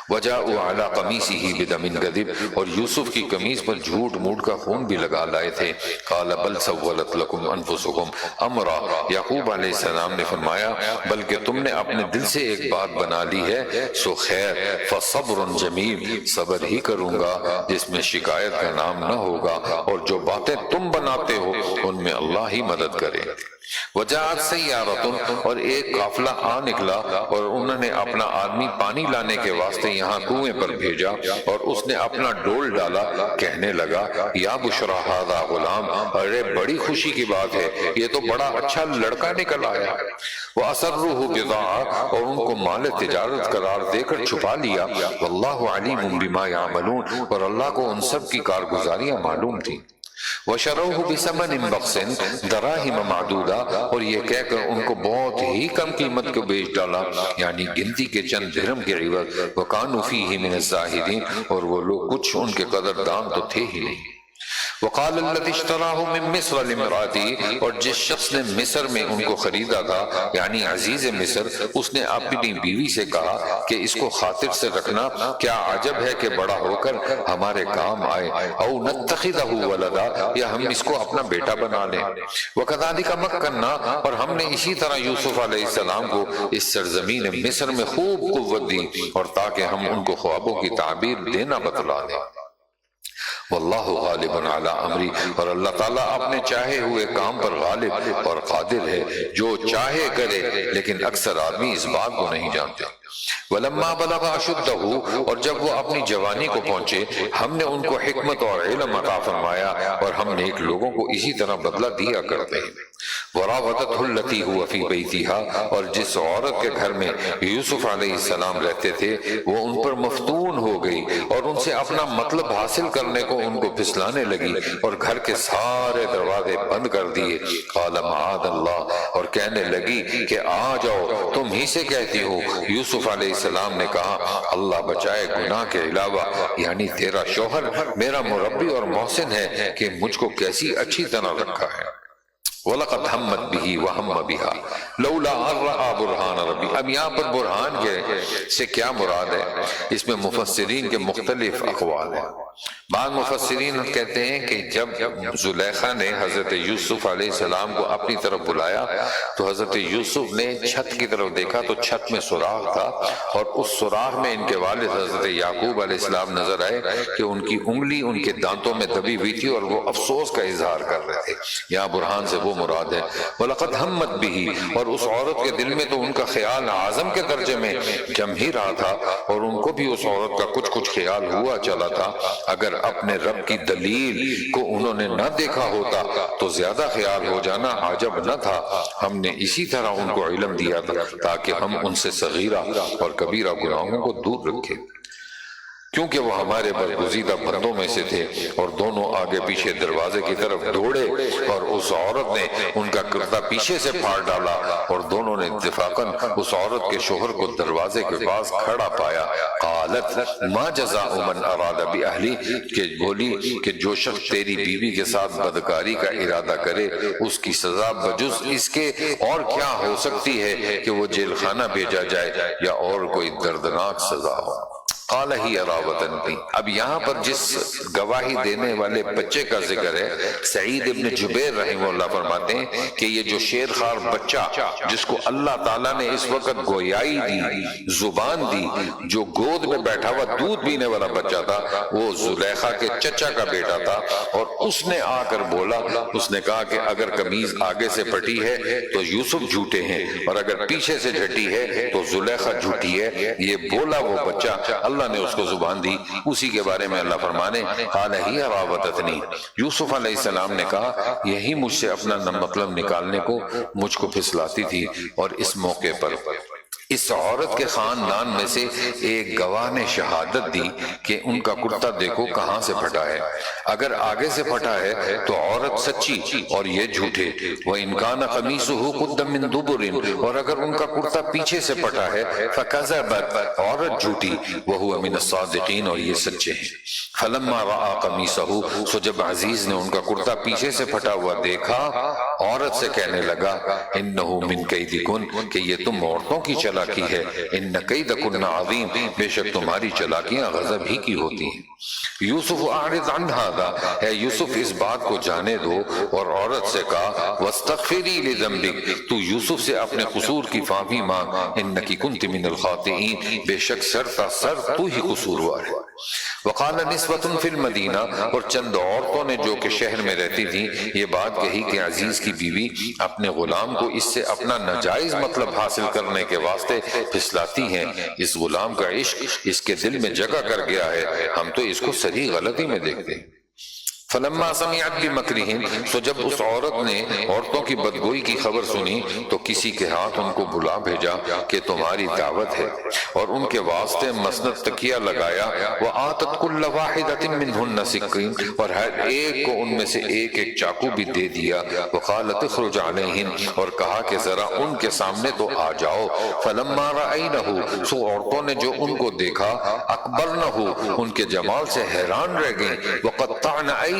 وجاءوا علی قمیصہ بدم کذب، اور یوسف کی قمیص پر جھوٹ موٹ کا خون بھی لگا لائے تھے۔ قال بل سولت لکم انفسکم امرا، یعقوب علیہ السلام نے فرمایا بلکہ تم نے اپنے دل سے ایک بات بنا لی ہے، سو خیر، فصبر جمیل، صبر ہی کروں گا جس میں شکایت کا نام نہ ہوگا، اور جو باتیں تم بناتے ہو ان میں اللہ ہی مدد کرے۔ وجاءت سیارۃ، اور ایک قافلہ آ نکلا اور انہوں نے اپنا آدمی پانی لانے کے واسطے یہاں کنویں پر بھیجا، اور اس نے اپنا ڈول ڈالا، کہنے لگا یا بشرا ھذا غلام، ارے بڑی خوشی کی بات ہے، یہ تو بڑا اچھا لڑکا نکل آیا۔ وَأَسَرُّوهُ بِضَاعَةً، اور ان کو مال تجارت قرار دے کر چھپا لیا، واللہ علیم بما یعملون، اور اللہ کو ان سب کی کارگزاریاں معلوم تھیں۔ وَشَرَوْهُ بِثَمَنٍ بَخْسٍ دَرَاهِمَ مَعْدُودَةٍ، اور یہ کہہ کر ان کو بہت ہی کم قیمت کو بیچ ڈالا، یعنی گنتی کے چند درہم کے عوض۔ وَكَانُوا فِيهِ مِنَ الزَّاهِدِينَ، اور وہ لوگ کچھ ان کے قدردان تو تھے ہی نہیں۔ وقال الذي اشتراه من مصر لامرأته، اور جس شخص نے مصر میں ان کو خریدا تھا یعنی عزیز مصر، اس نے اپنی بیوی سے کہا کہ اس کو خاطر سے رکھنا، کیا عجب ہے کہ بڑا ہو کر ہمارے کام آئے، او نتخذہ ولدا، یا ہم اس کو اپنا بیٹا بنا لیں۔ وکذالک مکننا، اور ہم نے اسی طرح یوسف علیہ السلام کو اس سرزمین مصر میں خوب قوت دی، اور تاکہ ہم ان کو خوابوں کی تعبیر دینا بتلا دیں۔ واللہ غالب علی امری، اور اللہ تعالیٰ اپنے چاہے ہوئے کام پر غالب اور قادر ہے، جو چاہے کرے، لیکن اکثر آدمی اس بات کو نہیں جانتے۔ وَلَمَّا بَلَغَ أَشُدَّهُ، اور جب وہ اپنی جوانی کو پہنچے، ہم نے ان کو حکمت اور علم عطا فرمایا، اور ہم نیک لوگوں کو اسی طرح بدلہ دیا کرتے ہیں۔ وَرَاوَدَتْهُ الَّتِي هُوَ فِي بَيْتِهَا، اور جس عورت کے گھر میں یوسف علیہ السلام رہتے تھے وہ ان پر مفتون ہو گئی، اور ان سے اپنا مطلب حاصل کرنے کو ان کو پھسلانے لگی، اور گھر کے سارے دروازے بند کر دیے۔ قَالَ مَعَاذَ اللَّهِ، اور کہنے لگی کہ آ جاؤ، تم ہی سے کہتی ہو۔ یوسف علیہ السلام نے کہا اللہ بچائے گناہ کے علاوہ، یعنی تیرا شوہر میرا مربی اور محسن ہے کہ مجھ کو کیسی اچھی طرح رکھا ہے۔ وَلَقَدْ هَمَّتْ بِهِ وَهَمَّ بِهَا لَوْلَا أَن رَأَىٰ بُرْهَانَ رَبِّهِ۔ اب یہاں پر برہان کے سے کیا مراد ہے؟ اس میں مفسرین کے مختلف اقوال ہیں۔ بعض مفسرین کہتے ہیں کہ جب زلیخا نے حضرت یوسف علیہ السلام کو اپنی طرف بلایا تو حضرت یوسف نے چھت کی طرف دیکھا تو چھت میں سوراخ تھا، اور اس سوراخ میں ان کے والد حضرت یعقوب علیہ السلام نظر آئے کہ ان کی انگلی ان کے دانتوں میں دبی ہوئی تھی اور وہ افسوس کا اظہار کر رہے تھے۔ یہاں برہان سے وہ مراد ہے۔ وَلَقَدْ هَمَّتْ بِهِ، اور اس عورت کے دل میں تو ان کا خیال عازم کے درجے میں جم ہی رہا تھا، اور ان کو بھی اس عورت کا کچھ خیال ہوا چلا تھا۔ اگر اپنے رب کی دلیل کو انہوں نے نہ دیکھا ہوتا تو زیادہ خیال ہو جانا عجب نہ تھا۔ ہم نے اسی طرح ان کو علم دیا تھا تاکہ ہم ان سے صغیرہ اور کبیرہ گناہوں کو دور رکھیں، کیونکہ وہ ہمارے برگزیدہ بندوں میں سے تھے۔ اور دونوں آگے پیچھے دروازے کی طرف دوڑے، اور اس عورت نے ان کا کرتا پیچھے سے پھاڑ ڈالا، اور دونوں نے اتفاقاً اس عورت کے شوہر کو دروازے کے پاس کھڑا پایا۔ قالت ما جزاء من اراد باہلی، کہ بولی کہ جو شخص تیری بیوی کے ساتھ بدکاری کا ارادہ کرے اس کی سزا بجز اس کے اور کیا ہو سکتی ہے کہ وہ جیل خانہ بھیجا جائے یا اور کوئی دردناک سزا ہو۔ قال ہی راوتنی، اب یہاں پر جس گواہی دینے والے بچے کا ذکر ہے، سعید ابن جبیر رحمہ اللہ فرماتے ہیں کہ یہ جو شیر خوار بچہ جس کو اللہ تعالیٰ نے اس وقت گویائی دی، زبان دی، جو گود میں بیٹھا ہوا دودھ پینے والا بچہ تھا، وہ زلیخا کے چچا کا بیٹا تھا، اور اس نے آ کر بولا، اس نے کہا کہ اگر قمیض آگے سے پھٹی ہے تو یوسف جھوٹے ہیں، اور اگر پیچھے سے جھٹی ہے تو زلیخا جھوٹی ہے۔ یہ بولا وہ بچہ، اللہ نے اس کو زبان دی۔ اسی کے بارے میں اللہ فرمانے قال ہی راوتنی، یوسف علیہ السلام نے کہا یہی مجھ سے اپنا مطلب نکالنے کو مجھ کو پھسلاتی تھی۔ اور اس موقع پر اس عورت کے خاندان میں سے ایک گواہ نے شہادت دی کہ ان کا کرتا دیکھو کہاں سے پھٹا ہے، اگر آگے سے پھٹا ہے تو عورت سچی اور یہ جھوٹے، وَإِنْ كَانَ قَمِيصُهُ قُدَّ مِنْ دُبُرٍ، اور اگر ان کا کرتا پیچھے سے پھٹا ہے فَكَذَبَتْ، عورت جھوٹی، وَهُوَ مِنَ الصَّادِقِينَ، اور یہ سچے ہیں۔ فَلَمَّا رَأَىٰ قَمِيصَهُ، سو جب عزیز نے ان کا کرتا پیچھے سے پھٹا ہوا دیکھا، عورت سے کہنے لگا إِنَّهُ مِنْ كَيْدِكُنْ، کہ یہ تم عورتوں کی چلاکی ہے، ان کیدکن عظیم، بے شک تمہاری چلاکیاں غضب ہی کی ہوتی ہیں۔ یوسف اعرض عن ھذا، اے یوسف اس بات کو جانے دو، اور عورت سے کہا واستغفری لذنبک، تو یوسف سے اپنے قصور کی معافی مانگ، انکی کنت من الخاطئین، بے شک سر تو ہی قصوروار ہے۔ وقال نسوۃ فی المدینہ، اور چند عورتوں نے جو کہ شہر میں رہتی تھیں یہ بات کہی کہ عزیز کی بیوی اپنے غلام کو اس سے اپنا ناجائز مطلب حاصل کرنے کے واسطے پھسلاتی ہیں، اس غلام کا عشق اس کے دل میں جگہ کر گیا ہے، ہم تو اس کو صحیح غلطی میں دیکھتے ہیں۔ فلما سمعت بمکرہن، سو جب اس عورت نے عورتوں کی بدگوئی کی خبر سنی تو کسی کے ہاتھ ان کو بلا بھیجا کہ تمہاری دعوت ہے، اور ان کے واسطے مسند تکیہ لگایا، وآتت کل واحدۃ منہن سکین، اور ہر ایک کو ان میں سے ایک ایک چاقو بھی دے دیا، وقالت اخرج علیہن، اور کہا کہ ذرا ان کے سامنے تو آ جاؤ۔ فلما رأینہ، سو عورتوں نے جو ان کو دیکھا، اکبرنہ، ان کے جمال سے حیران رہ گئیں، وقطعن ایدیہن،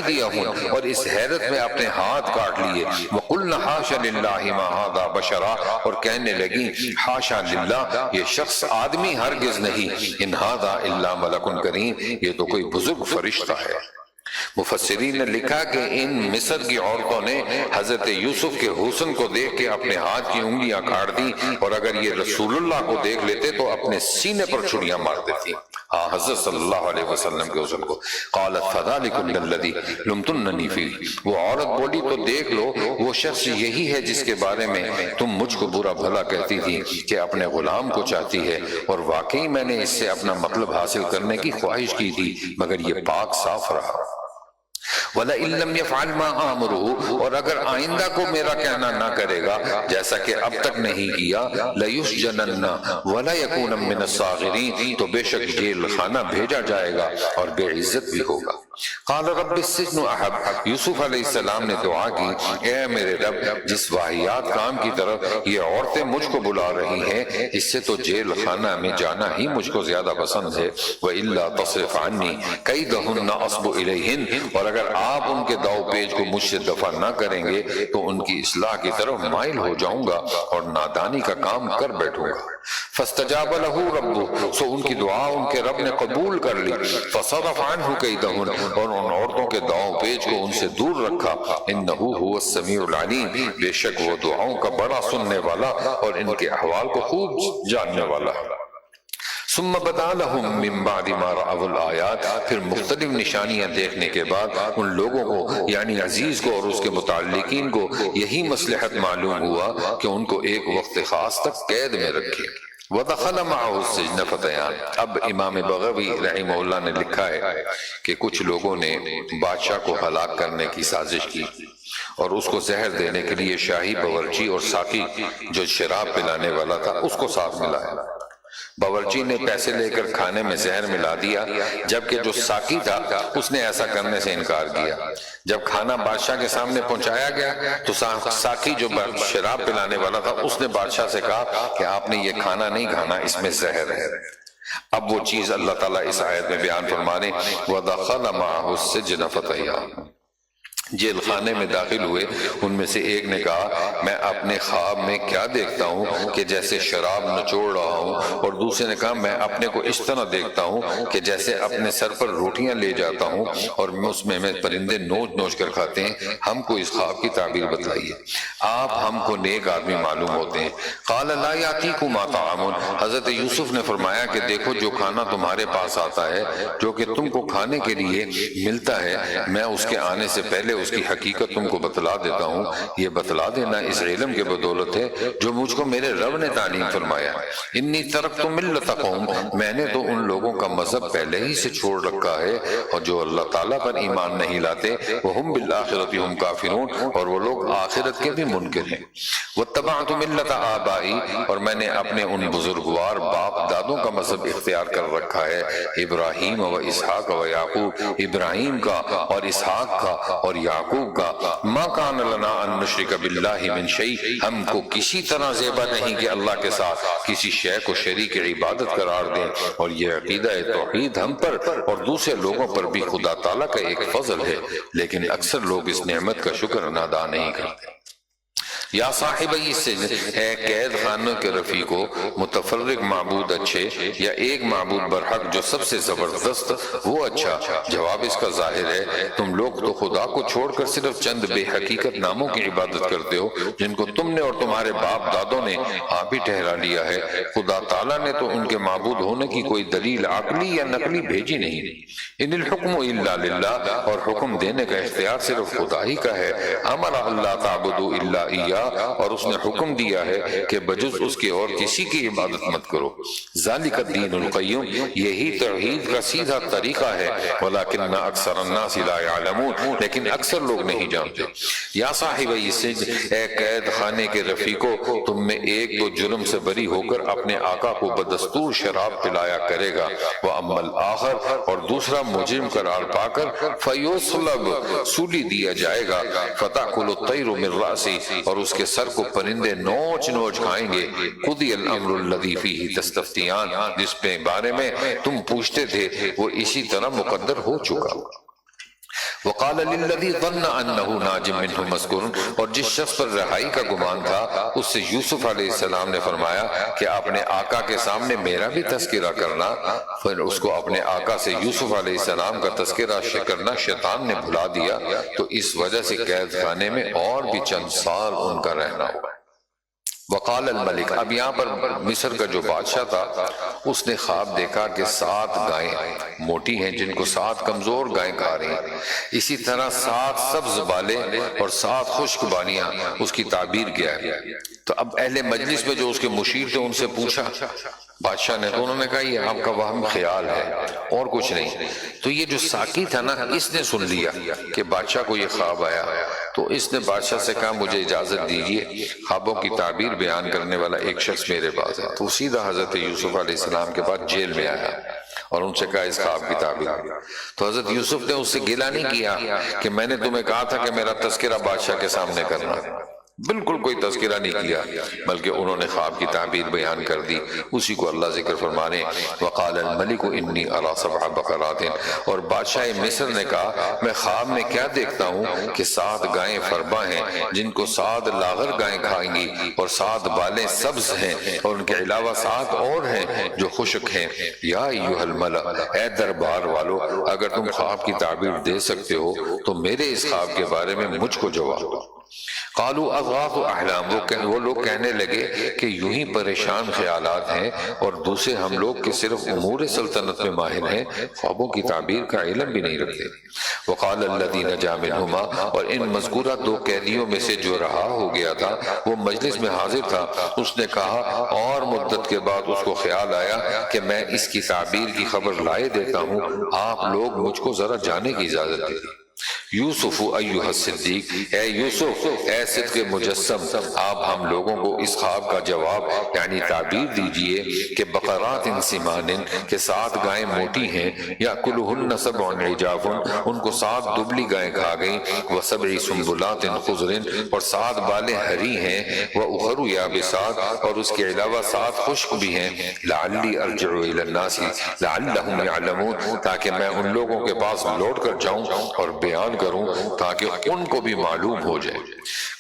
اور اس حیرت میں اپنے ہاتھ کاٹ لیے، وقلن حاشا للہ ما ھذا بشرا، اور کہنے لگی حاشا للہ، یہ شخص آدمی ہرگز نہیں، ان ھذا الا ملک کریم، یہ تو کوئی بزرگ فرشتہ ہے۔ مفسرین نے لکھا کہ ان مصر کی عورتوں نے حضرت یوسف کے حسن کو دیکھ کے اپنے ہاتھ کی انگلیاں کاٹ دی، اور اگر یہ رسول اللہ کو دیکھ لیتے تو اپنے سینے پر چھڑیاں مار دیتی۔ حضرت صلی اللہ علیہ وسلم کے حسن کو۔ قالت فذلکن الذی لمتننی فیہ، وہ عورت بولی تو دیکھ لو وہ شخص یہی ہے جس کے بارے میں تم مجھ کو برا بھلا کہتی تھی کہ اپنے غلام کو چاہتی ہے، اور واقعی میں نے اس سے اپنا مطلب حاصل کرنے کی خواہش کی تھی مگر یہ پاک صاف رہا۔ وَلَئِن لَّمْ يَفْعَلْ مَا آمُرُهُ، اور اگر آئندہ کو میرا کہنا نہ کرے گا جیسا کہ اب تک نہیں کیا، لَيُسْجَنَنَّ وَلَا يَكُونَ مِنَ الصَّاغِرِينَ، تو بے شک جیل خانہ بھیجا جائے گا اور بے عزت بھی ہوگا۔ قال رب السجن احب، یوسف علیہ السلام نے دعا کی، اے میرے رب جس واہیات کام کی طرف یہ عورتیں مجھ کو بلا رہی ہیں اس سے تو جیل خانہ میں جانا ہی مجھ کو زیادہ پسند ہے۔ وَإِلَّا تَصْرِفْ عَنِّي كَيْدَهُنَّ أَصْبُ إِلَيْهِنَّ، اور اگر آپ ان کے داؤ پیچ کو مجھ سے دفع نہ کریں گے تو ان کی اصلاح کی طرف مائل ہو جاؤں گا اور نادانی کا کام کر بیٹھوں گا۔ فاستجاب له ربه، سو ان کی دعا ان کے رب نے قبول کر لی۔ فصرف عنه كيدهن، اور ان عورتوں کے داؤں پیچ کو ان سے دور رکھا۔ انه هو السمیع العلیم، بے شک وہ دعاؤں کا بڑا سننے والا اور ان کے احوال کو خوب جاننے والا ہے۔ ثم بدا لهم من بعد ما رأوا الآیات، پھر مختلف نشانیاں دیکھنے کے بعد ان لوگوں کو یعنی عزیز کو اور اس کے متعلقین کو یہی مصلحت معلوم ہوا کہ ان کو ایک وقت خاص تک قید میں رکھے۔ وَدَخَلَ مَعَهُ السِّجْنَ فَتَيَانِ، اب امام بغوی رحمہ اللہ نے لکھا ہے کہ کچھ لوگوں نے بادشاہ کو ہلاک کرنے کی سازش کی اور اس کو زہر دینے کے لیے شاہی باورچی اور ساقی جو شراب پلانے والا تھا اس کو ساتھ ملایا۔ باورچی نے پیسے لے کر کھانے میں زہر ملا دیا، جبکہ جو ساقی تھا اس نے ایسا کرنے سے انکار کیا۔ جب کھانا بادشاہ کے سامنے پہنچایا گیا تو ساقی جو شراب پلانے والا تھا اس نے بادشاہ سے کہا کہ آپ نے یہ کھانا نہیں کھانا، اس میں زہر ہے۔ اب وہ چیز اللہ تعالیٰ اس آیت میں بیان فرمانے وَدَخَلَ مَعَهُ السِّجْنَ فَتَيَانِ، جیل خانے میں داخل ہوئے، ان میں سے ایک نے کہا میں اپنے خواب میں کیا دیکھتا ہوں کہ جیسے شراب نچوڑ رہا ہوں، اور دوسرے نے کہا میں اپنے کو اس طرح دیکھتا ہوں کہ جیسے اپنے سر پر روٹیاں لے جاتا ہوں اور اس میں پرندے نوچ نوچ کر کھاتے ہیں، ہم کو اس خواب کی تعبیر بتلائیے، آپ ہم کو نیک آدمی معلوم ہوتے ہیں۔ قال لا یاتیکما طعام، حضرت یوسف نے فرمایا کہ دیکھو جو کھانا تمہارے پاس آتا ہے جو کہ تم کو کھانے کے لیے ملتا ہے، میں اس کے آنے سے پہلے اس کی حقیقت تم کو بتلا دیتا ہوں۔ یہ بتلا دینا اس علم کے بدولت ہے جو مجھ کو میرے رب نے تعلیم فرمایا۔ انی ترکت ملت قوم، میں نے تو ان لوگوں کا مذہب پہلے ہی سے چھوڑ رکھا ہے اور جو اللہ تعالیٰ پر ایمان نہیں لاتے، وہم بالآخرۃ ہم کافرون، اور وہ لوگ آخرت کے بھی منکر ہیں۔ واتبعت ملت آبائی، اور میں نے اپنے ان بزرگوار باپ دادوں کا مذہب اختیار کر رکھا ہے، ابراہیم و اسحاق و یعقوب، ابراہیم کا اور اسحاق کا اور یعقوب کا۔ ما کان لنا ان نشرک باللہ من شیء، ہم کو کسی طرح زیبا نہیں کہ اللہ کے ساتھ کسی شے کو شریک عبادت قرار دیں، اور یہ عقیدہ توحید ہم پر اور دوسرے لوگوں پر بھی خدا تعالیٰ کا ایک فضل ہے، لیکن اکثر لوگ اس نعمت کا شکر ادا نہیں کرتے۔ یا صاحبی السجن، اے قید خانوں کے رفیقو، متفرق معبود اچھے یا ایک معبود برحق جو سب سے زبردست وہ اچھا؟ جواب اس کا ظاہر ہے تم لوگ تو خدا کو چھوڑ کر صرف چند بے حقیقت ناموں کی عبادت کرتے ہو جن کو تم نے اور تمہارے باپ دادوں نے آپ ہی ٹھہرا لیا ہے۔ خدا تعالیٰ نے تو ان کے معبود ہونے کی کوئی دلیل عقلی یا نقلی بھیجی نہیں۔ ان الحکم الا للہ، اور حکم دینے کا اختیار صرف خدا ہی کا ہے۔ امر اللہ تعبدوا الا ایاہ، اور اس نے حکم دیا ہے کہ بجز اس کے اور کسی کی عبادت مت کرو۔ ذالک الدین القیم، یہی توحید کا سیدھا طریقہ ہے، ولکن اکثر الناس لا یعلمون، لیکن اکثر لوگ نہیں جانتے۔ یا صاحبی السجن، اے قید خانے کے رفیقو، تم میں ایک تو جرم سے بری ہو کر اپنے آقا کو بدستور شراب پلایا کرے گا، واما الآخر، اور دوسرا مجرم قرار پا کر فیصلب، سولی دیا جائے گا، فتأکل الطیر من رأسی، اور اس کے سر کو پرندے نوچ نوچ کھائیں گے۔ قضی الامر الذی فیہ تستفتیان، جس پہ بارے میں تم پوچھتے تھے وہ اسی طرح مقدر ہو چکا۔ وقال للذی ظن انہ ناج منہ مسکور، اور جس شخص پر رہائی کا گمان تھا اس سے یوسف علیہ السلام نے فرمایا کہ اپنے آقا کے سامنے میرا بھی تذکرہ کرنا۔ پھر اس کو اپنے آقا سے یوسف علیہ السلام کا تذکرہ کرنا شیطان نے بھلا دیا، تو اس وجہ سے قید خانے میں اور بھی چند سال ان کا رہنا ہوا۔ وقال الملک، اب یہاں پر مصر کا جو بادشاہ تھا اس نے خواب دیکھا کہ 7 گائیں موٹی ہیں جن کو 7 کمزور گائیں کھا رہی ہیں، اسی طرح 7 سبز بالیں اور 7 خشک بالیاں، اس کی تعبیر کیا ہے۔ تو اب اہل مجلس میں جو اس کے مشیر تھے ان سے پوچھا بادشاہ نے، تو انہوں نے کہا یہ آپ کا وہم خیال ہے اور کچھ نہیں۔ تو یہ جو ساقی تھا نا، اس نے سن لیا کہ بادشاہ کو یہ خواب آیا، تو اس نے بادشاہ سے کہا مجھے اجازت دیجیے، خوابوں کی تعبیر بیان کرنے والا ایک شخص میرے پاس ہے۔ تو سیدھا حضرت یوسف علیہ السلام کے پاس جیل میں آیا اور ان سے کہا اس خواب کی تعبیر۔ تو حضرت یوسف نے اس سے گلہ نہیں کیا کہ میں نے تمہیں کہا تھا کہ میرا تذکرہ بادشاہ کے سامنے کرنا، بالکل کوئی تذکرہ نہیں کیا، بلکہ انہوں نے خواب کی تعبیر بیان کر دی۔ اسی کو اللہ ذکر فرمانے وقال الملک انی اری 7 بقرات، اور بادشاہ مصر نے کہا میں خواب میں کیا دیکھتا ہوں کہ 7 گائیں فربا ہیں جن کو 7 لاغر گائیں کھائیں گی، اور 7 بالیں سبز ہیں، اور ان کے علاوہ 7 اور ہیں جو خشک ہیں۔ یا ایھا الملأ، اے دربار والو، اگر تم خواب کی تعبیر دے سکتے ہو تو میرے اس خواب کے بارے میں مجھ کو جواب دو۔ قالوا اضغاث احلام، وہ لوگ کہنے لگے کہ یوں ہی پریشان خیالات ہیں، اور دوسرے ہم لوگ کہ صرف امور سلطنت میں ماہر ہیں، خوابوں کی تعبیر کا علم بھی نہیں رکھتے۔ وقال الذی نجا منہما، اور ان مذکورہ 2 قیدیوں میں سے جو رہا ہو گیا تھا وہ مجلس میں حاضر تھا، اس نے کہا اور مدت کے بعد اس کو خیال آیا کہ میں اس کی تعبیر کی خبر لائے دیتا ہوں، آپ لوگ مجھ کو ذرا جانے کی اجازت دیں۔ یوسف ایھا الصدیق، اے یوسف، اے صدق مجسم، آپ ہم لوگوں کو اس خواب کا جواب یعنی تعبیر دیجئے کہ بقرات سمان، کہ 7 گائیں موٹی ہیں، یأکلہن 7 عجاف، ان کو 7 دبلی گائیں کھا گئیں، و7 سنبلات خضر، اور 7 بالیں ہری ہیں، وأخر یابسات، اور اس کے علاوہ 7 خشک بھی ہیں، لعلی ارجع الی الناس لعلہم یعلمون، تاکہ میں ان لوگوں کے پاس لوٹ کر جاؤں اور بیان کروں تاکہ ان کو بھی معلوم ہو جائے۔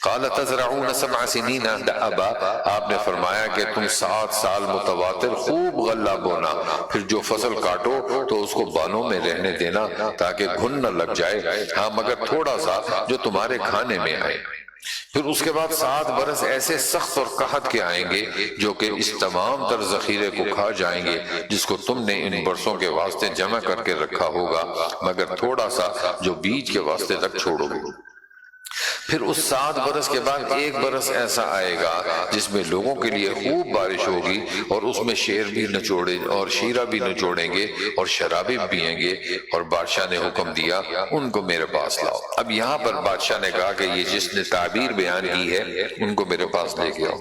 قال تزرعون 7 سنین دأبا، آپ نے فرمایا کہ تم 7 سال متواتر خوب غلہ بونا، پھر جو فصل کاٹو تو اس کو بانوں میں رہنے دینا تاکہ گھن نہ لگ جائے، ہاں مگر تھوڑا سا جو تمہارے کھانے میں آئے۔ پھر اس کے بعد 7 برس ایسے سخت اور قحط کے آئیں گے جو کہ اس تمام تر ذخیرے کو کھا جائیں گے جس کو تم نے ان برسوں کے واسطے جمع کر کے رکھا ہوگا، مگر تھوڑا سا جو بیج کے واسطے تک چھوڑو گے۔ پھر اس 7 برس کے بعد 1 برس ایسا آئے گا جس میں لوگوں کے لیے خوب بارش ہوگی، اور اس میں شیر بھی نچوڑے اور شیرہ بھی نچوڑیں گے اور شرابی بھی پئیں گے، اور بادشاہ نے حکم دیا ان کو میرے پاس لاؤ۔ اب یہاں پر بادشاہ نے کہا کہ یہ جس نے تعبیر بیان کی ہے ان کو میرے پاس لے کے آؤ۔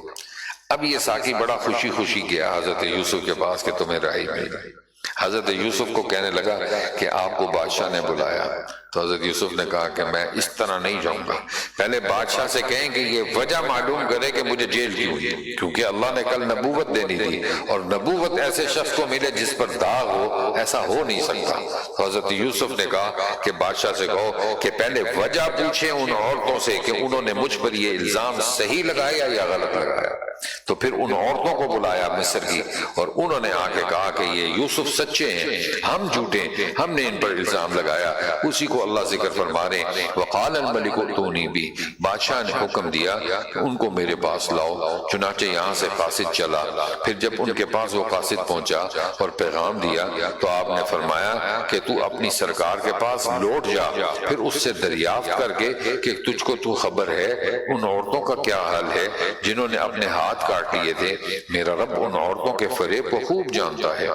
اب یہ ساقی بڑا خوشی خوشی گیا حضرت یوسف کے پاس کہ تمہیں رہائی مل گئی۔ حضرت یوسف کو کہنے لگا کہ آپ کو بادشاہ نے بلایا، تو حضرت یوسف نے کہا کہ میں اس طرح نہیں جاؤں گا، پہلے بادشاہ سے کہیں کہ یہ وجہ معلوم کرے کہ مجھے جیل کیوں ہے، کیونکہ اللہ نے کل نبوت دینی تھی، اور نبوت ایسے شخص کو ملے جس پر داغ ہو، ایسا ہو نہیں سکتا۔ تو حضرت یوسف نے کہا کہ بادشاہ سے کہو کہ پہلے وجہ پوچھیں ان عورتوں سے کہ انہوں نے مجھ پر یہ الزام صحیح لگایا یا غلط لگایا۔ تو پھر ان عورتوں کو بلایا مصر کی، اور انہوں نے آ کے کہا کہ یہ یوسف سچے ہیں، ہم جھوٹے، ہم نے ان پر الزام لگایا۔ اسی کو اللہ ذکر فرما رہے ہیں وقال الملک ائتونی بہ، بادشاہ نے حکم دیا کہ ان کو میرے پاس لاؤ۔ چنانچہ یہاں سے قاصد چلا، پھر جب ان کے پاس وہ قاصد پہنچا اور پیغام دیا تو آپ نے فرمایا کہ تو اپنی سرکار کے پاس لوٹ جا، پھر اس سے دریافت کر کے کہ تجھ کو تو خبر ہے ان عورتوں کا کیا حال ہے جنہوں نے اپنے ہاتھ کاٹ لیے تھے، میرا رب ان عورتوں کے فریب کو خوب جانتا ہے۔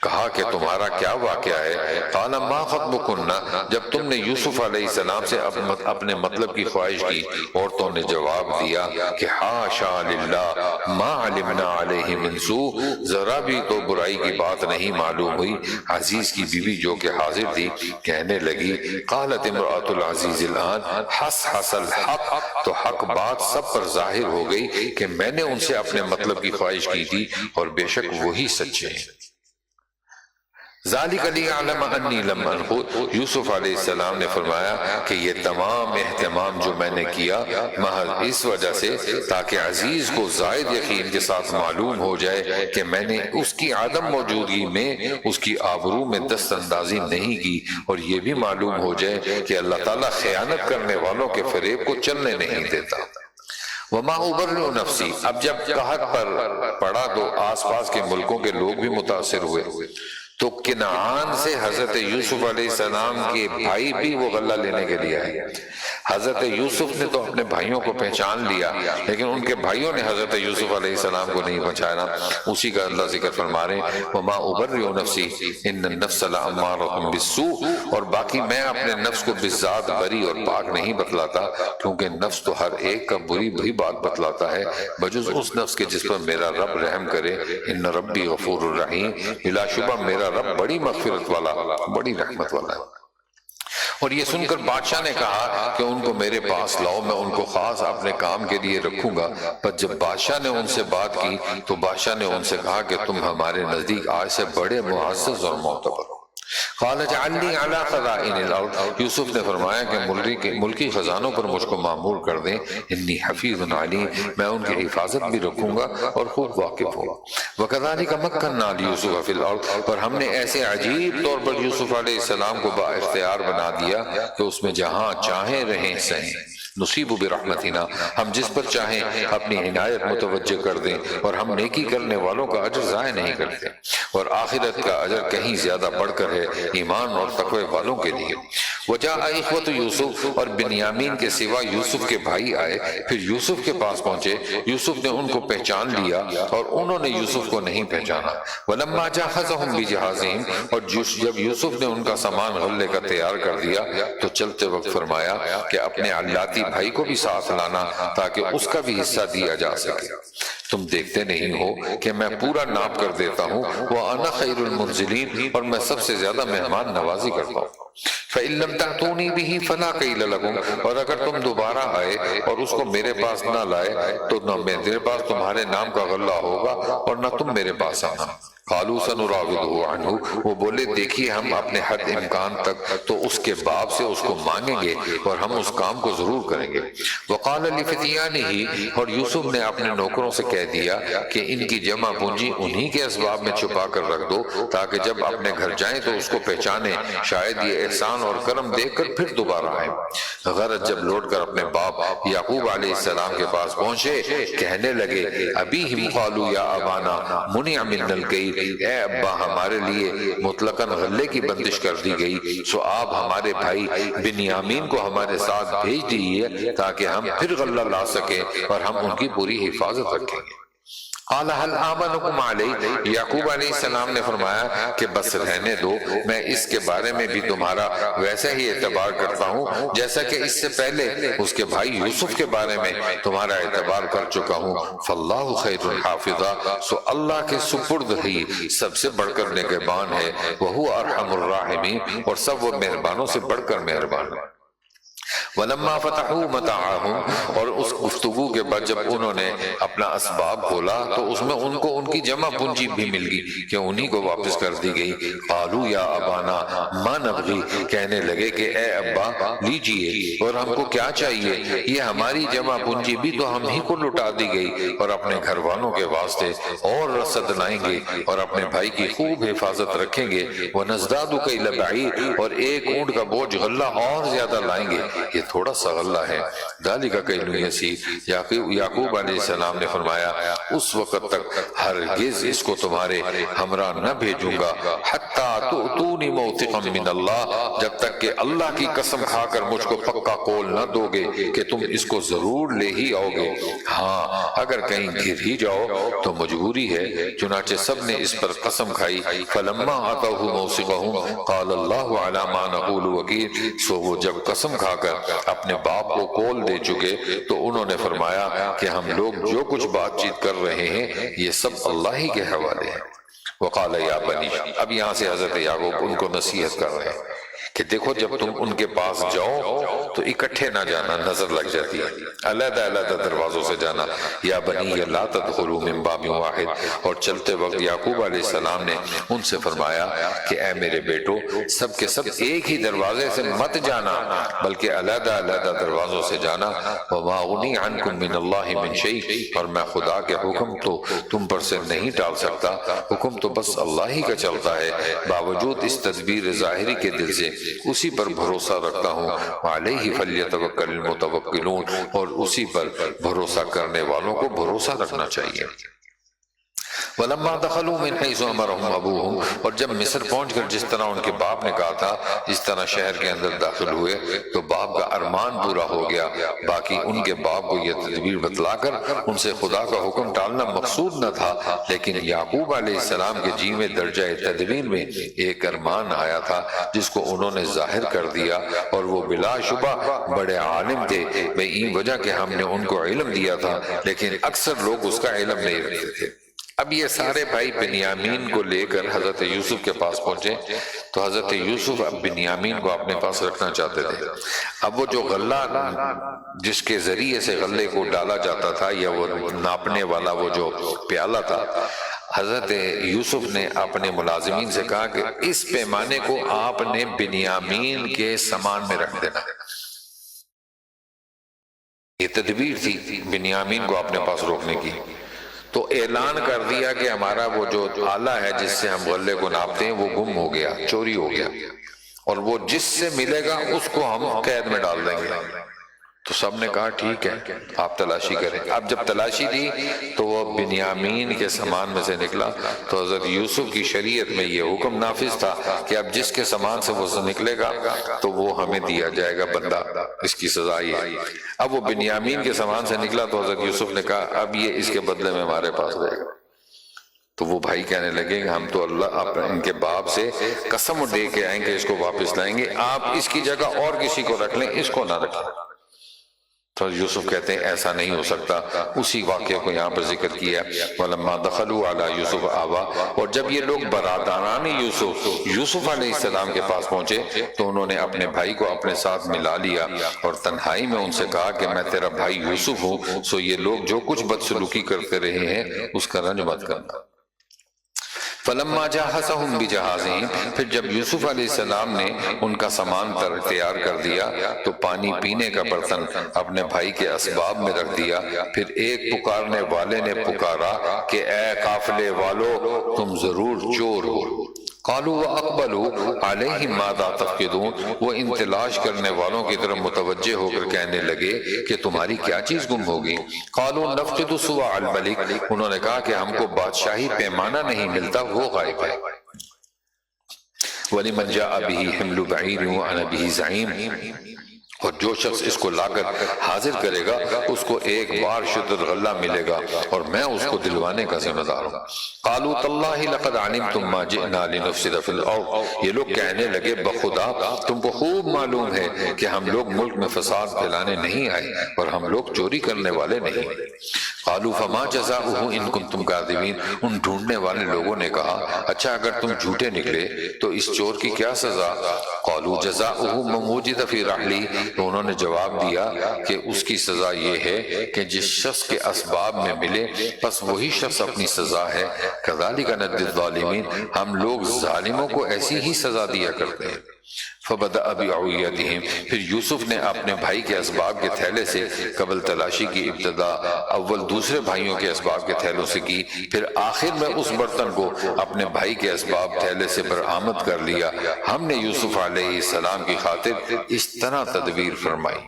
کہا کہ تمہارا کیا واقعہ ہے؟ قال ما خطبکن، جب تم نے یوسف علیہ السلام سے اپنے مطلب کی خواہش کی، عورتوں نے جواب دیا کہ حاشا للہ ما علمنا علیہ من سوء، ذرا بھی تو برائی کی بات نہیں معلوم ہوئی۔ عزیز کی بیوی جو کہ حاضر تھی کہنے لگی قالت امرأۃ العزیز الآن حصحص الحق، تو حق بات سب پر ظاہر ہو گئی کہ میں نے ان سے اپنے مطلب کی خواہش کی تھی اور بے شک وہی سچے ہیں۔ ذالک لیعلم انی لم انخط، یوسف علیہ السلام نے فرمایا کہ یہ تمام اہتمام جو میں نے کیا محض اس وجہ سے تاکہ عزیز کو زائد یقین کے ساتھ معلوم ہو جائے کہ میں نے اس کی عدم موجودگی میں اس کی آبرو میں دست اندازی نہیں کی، اور یہ بھی معلوم ہو جائے کہ اللہ تعالیٰ خیانت کرنے والوں کے فریب کو چلنے نہیں دیتا۔ وما ابرئ نفسی، اب جب قحط پر پڑا تو آس پاس کے ملکوں کے لوگ بھی متاثر ہوئے، تو کنعان سے حضرت یوسف علیہ السلام کے بھائی بھی وہ غلہ لینے کے لیے آئے۔ حضرت یوسف نے تو اپنے بھائیوں کو پہچان لیا، لیکن ان کے بھائیوں نے حضرت یوسف علیہ السلام کو نہیں پہچانا۔ اسی کا اللہ ذکر فرما رہے ہیں وما ابرئ نفسی ان النفس لامارۃ بالسوء، اور باقی میں اپنے نفس کو بالذات بری اور پاک نہیں بتلاتا، کیونکہ نفس تو ہر ایک کا بری بری بات بتلاتا ہے بجز اس نفس کے جس پر میرا رب رحم کرے۔ ان ربی غفور الرحیم، بلا شبہ میرا رب بڑی مغفرت والا، بڑی رحمت والا ہے۔ اور یہ سن کر بادشاہ نے کہا کہ ان کو میرے پاس لاؤ، میں ان کو خاص اپنے کام کے لیے رکھوں گا۔ پر جب بادشاہ نے ان سے بات کی تو بادشاہ نے ان سے کہا کہ تم ہمارے نزدیک آج سے بڑے معزز اور معتبر ہو۔ قال اجعلنی علی خزائن الارض، یوسف نے فرمایا کہ ملکی خزانوں پر مجھ کو مامور کر دیں، انی حفیظ علیم، میں ان کی حفاظت بھی رکھوں گا اور خوب واقف ہوں۔ وکذالک مکننا لیوسف فی الارض، اور ہم نے ایسے عجیب طور پر یوسف علیہ السلام کو با اختیار بنا دیا کہ اس میں جہاں چاہیں رہیں سہیں۔ نصیب برحمتنا، ہم جس پر چاہیں اپنی عنایت متوجہ کر دیں، اور ہم نیکی کرنے والوں کا اجر ضائع نہیں کرتے، اور آخرت کا اجر کہیں زیادہ بڑھ کر ہے ایمان اور تقوی والوں کے لیے۔ وجاء اخوۃ یوسف، اور بنیامین کے سوا یوسف کے بھائی آئے، پھر یوسف کے پاس پہنچے، یوسف نے ان کو پہچان لیا اور انہوں نے یوسف کو نہیں پہچانا۔ ولما جہزهم بجہازهم، اور جب یوسف نے ان کا سامان غلے کا تیار کر دیا تو چلتے وقت فرمایا کہ اپنے علاتی بھائی کو بھی ساتھ لانا تاکہ اس کا بھی حصہ دیا جا سکے۔ تم دیکھتے نہیں ہو کہ میں پورا ناپ کر دیتا ہوں، وَأَنَا خَيْرُ الْمُنزِلِينَ، اور میں سب سے زیادہ مہمان نوازی کرتا ہوں۔ فَإِن لَمْ تَأْتُونِي بِهِ فَلَا كَيْلَ لَكُمْ، اور اگر تم دوبارہ آئے اور اس کو میرے پاس نہ لائے تو نہ میرے پاس تمہارے نام کا غلہ ہوگا اور نہ تم میرے پاس آنا۔ قالوا سنراودہ عنہ، وہ بولے دیکھیے ہم اپنے حد امکان تک تو اس کے باپ سے اس کو مانگیں گے اور ہم اس کام کو ضرور کریں گے۔ وقال لفتیانہ، اور یوسف نے اپنے نوکروں سے کہہ دیا کہ ان کی جمع پونجی انہی کے اسباب میں چھپا کر رکھ دو تاکہ جب اپنے گھر جائیں تو اس کو پہچانے، شاید یہ احسان اور کرم دیکھ کر پھر دوبارہ آئیں۔ غرض جب لوٹ کر اپنے باپ یعقوب علیہ السلام کے پاس پہنچے، کہنے لگے ابیہم قالوا یا ابانا منع منا الکیل، اے ابا ہمارے لیے مطلقاً غلے کی بندش کر دی گئی، سو آپ ہمارے بھائی بنیامین کو ہمارے ساتھ بھیج دیجیے تاکہ ہم پھر غلہ لا سکیں اور ہم ان کی پوری حفاظت رکھیں گے۔ قال هل آمنکم علیہ، یعقوب علیہ السلام نے فرمایا کہ بس رہنے دو، میں اس کے بارے میں بھی تمہارا ویسا ہی اعتبار کرتا ہوں جیسا کہ اس سے پہلے اس کے بھائی یوسف کے بارے میں تمہارا اعتبار کر چکا ہوں۔ فاللہ خیر حافظا، سو اللہ کے سپرد ہی سب سے بڑھ کر نگہبان ہے، وہو ارحم الراحمین، اور سب وہ مہربانوں سے بڑھ کر مہربان ہے۔ وَلَمَّا فَتَحُوا مَتَاعَهُمْ، اور اس گفتگو کے بعد جب انہوں نے اپنا اسباب کھولا تو اس میں ان کو ان کی جمع پونجی بھی مل گئی کہ انہی کو واپس کر دی گئی۔ قالوا یا ابانا ما نبغی، کہنے لگے کہ اے ابا لیجئے، اور ہم کو کیا چاہیے، یہ ہماری جمع پونجی بھی تو ہم ہی کو لٹا دی گئی، اور اپنے گھر والوں کے واسطے اور رسد لائیں گے اور اپنے بھائی کی خوب حفاظت رکھیں گے۔ وَنَزْدَادُ كَيْلَ بَعِيرٍ، اور ایک اونٹ کا بوجھ غلہ اور زیادہ لائیں گے، یہ تھوڑا سا غلہ ہے۔ ذالک کیل یسیر، یعقوب علیہ السلام نے فرمایا اس وقت تک ہرگز اس کو تمہارے ہمراہ نہ بھیجوں گا، حتی تؤتونی موثقا من اللہ، جب تک کہ اللہ کی قسم کھا کر مجھ کو پکا قول نہ دو گے کہ تم اس کو ضرور لے ہی آؤ گے، ہاں اگر کہیں گر ہی جاؤ تو مجبوری ہے۔ چنانچہ سب نے اس پر قسم کھائی۔ فلما آتوہ موثقہم قال اللہ علی ما نقول وکیل، سو وہ جب قسم کھا کر اپنے باپ کو کول دے چکے تو انہوں نے فرمایا کہ ہم لوگ جو کچھ بات چیت کر رہے ہیں یہ سب اللہ ہی کے حوالے ہیں۔ وقال یا بنی، اب یہاں سے حضرت یعقوب ان کو نصیحت کر رہے ہیں کہ دیکھو جب تم ان کے پاس جاؤ تو اکٹھے نہ جانا، نظر لگ جاتی ہے، علیحدہ علیحدہ دروازوں سے جانا۔ یا بنی لا تدخلوا من باب واحد، اور چلتے وقت یعقوب علیہ السلام نے ان سے فرمایا کہ اے میرے بیٹو، سب کے سب ایک ہی دروازے سے مت جانا بلکہ علیحدہ علیحدہ دروازوں سے جانا۔ وما اغنی عنکم من اللہ من شیء، اور میں خدا کے حکم تو تم پر سے نہیں ٹال سکتا، حکم تو بس اللہ ہی کا چلتا ہے، باوجود اس تدبیر ظاہری کے دل سے اسی پر بھروسہ رکھتا ہوں، علیہ فلیتوکل المتوکلون، اور اسی پر بھروسہ کرنے والوں کو بھروسہ رکھنا چاہیے۔ وَلَمَّا دَخَلُوا مِنْ حَيْثُ أَمَرَهُمْ أَبُوهُمْ، اور جب مصر پہنچ کر جس طرح ان کے باپ نے کہا تھا اس طرح شہر کے اندر داخل ہوئے تو باپ کا ارمان پورا ہو گیا۔ باقی ان کے باپ کو یہ تدبیر بتلا کر ان سے خدا کا حکم ٹالنا مقصود نہ تھا، لیکن یعقوب علیہ السلام کے جی میں درجہ تدبیر میں ایک ارمان آیا تھا جس کو انہوں نے ظاہر کر دیا، اور وہ بلا شبہ بڑے عالم تھے۔ میں این وجہ کہ ہم نے ان کو علم دیا تھا لیکن اکثر لوگ اس کا علم نہیں رکھتے تھے۔ اب یہ سارے بھائی بنیامین کو لے کر حضرت یوسف کے پاس پہنچے تو حضرت یوسف اب بنیامین کو اپنے پاس رکھنا چاہتے تھے۔ اب وہ جو غلہ جس کے ذریعے سے غلے کو ڈالا جاتا تھا یا وہ ناپنے والا وہ جو پیالہ تھا، حضرت یوسف نے اپنے ملازمین سے کہا کہ اس پیمانے کو آپ نے بنیامین کے سامان میں رکھ دینا۔ یہ تدبیر تھی بنیامین کو اپنے پاس روکنے کی۔ تو اعلان کر دیا کہ ہمارا وہ جو آلہ ہے جس سے ہم غلے کو ناپتے ہیں وہ گم ہو گیا، چوری ہو گیا، اور وہ جس سے ملے گا اس کو ہم قید میں ڈال دیں گے۔ تو سب نے کہا ٹھیک ہے آپ تلاشی کریں۔ اب جب تلاشی دی تو وہ بنیامین کے سامان میں سے نکلا تو حضرت یوسف کی شریعت میں یہ حکم نافذ تھا کہ اب جس کے سامان سے وہ نکلے گا تو وہ ہمیں دیا جائے گا بندہ، اس کی سزا یہ ہے۔ اب وہ بنیامین کے سامان سے نکلا تو حضرت یوسف نے کہا اب یہ اس کے بدلے میں ہمارے پاس رہے گا۔ تو وہ بھائی کہنے لگے کہ ہم تو اللہ ان کے باپ سے قسم دے کے آئیں کہ اس کو واپس لائیں گے، آپ اس کی جگہ اور کسی کو رکھ لیں، اس کو نہ رکھیں۔ تو یوسف کہتے ہیں ایسا نہیں ہو سکتا۔ اسی واقعے کو یہاں پر ذکر کیا، وَلَمَّا دَخَلُوا عَلَى يُوسُفَ آوَىٰ، اور جب یہ لوگ برادران یوسف علیہ السلام کے پاس پہنچے تو انہوں نے اپنے بھائی کو اپنے ساتھ ملا لیا اور تنہائی میں ان سے کہا کہ میں تیرا بھائی یوسف ہوں، سو یہ لوگ جو کچھ بدسلوکی کرتے رہے ہیں اس کا رنج مت کرنا۔ فَلَمَّا جَهَّزَهُمْ بِجَهَازِهِمْ، پھر جب یوسف علیہ السلام نے ان کا سامان تیار کر دیا تو پانی پینے کا برتن اپنے بھائی کے اسباب میں رکھ دیا۔ پھر ایک پکارنے والے نے پکارا کہ اے قافلے والو تم ضرور چور ہو۔ قالوا وَأَقْبَلُوا عَلَيْهِمْ مَاذَا تَفْقِدُونَ، وہ ان تلاش کرنے والوں کی طرف متوجہ ہو کر کہنے لگے کہ تمہاری کیا چیز گم ہوگی۔ قالوا نَفْقِدُ صُوَاعَ الْمَلِكِ، انہوں نے کہا کہ ہم کو بادشاہی پیمانہ نہیں ملتا، وہ غائب ہے۔ وَلِمَنْ جَاءَ بِهِ حِمْلُ بَعِيرٍ وَأَنَا بِهِ زَعِيمٌ، اور جو شخص اس کو لا کر حاضر کرے گا اس کو ایک بار شدت غلہ ملے گا اور میں اس کو دلوانے کا ذمہ دار ہوں۔ قالوا تاللہ لقد علمتم ما جئنا لنفسد فی الارض، یہ لوگ کہنے لگے بخدا تم کو خوب معلوم ہے کہ ہم لوگ ملک میں فساد پھیلانے نہیں آئے اور ہم لوگ چوری کرنے والے نہیں۔ قالوا فما جزاؤہ ان کنتم کاذبین، ان ڈھونڈنے والے لوگوں نے کہا اچھا اگر تم جھوٹے نکلے تو اس چور کی کیا سزا؟ قالوا جزاؤہ من وجد فی رحلی، تو انہوں نے جواب دیا کہ اس کی سزا یہ ہے کہ جس شخص کے اسباب میں ملے بس وہی شخص اپنی سزا ہے۔ کذالک نجزی الظالمین، ہم لوگ ظالموں کو ایسی ہی سزا دیا کرتے ہیں۔ فبدأ بأوعیتہم، پھر یوسف نے اپنے بھائی کے اسباب کے تھیلے سے قبل تلاشی کی ابتدا اول دوسرے بھائیوں کے اسباب کے تھیلوں سے کی، پھر آخر میں اس برتن کو اپنے بھائی کے اسباب تھیلے سے برآمد کر لیا۔ ہم نے یوسف علیہ السلام کی خاطر اس طرح تدبیر فرمائی۔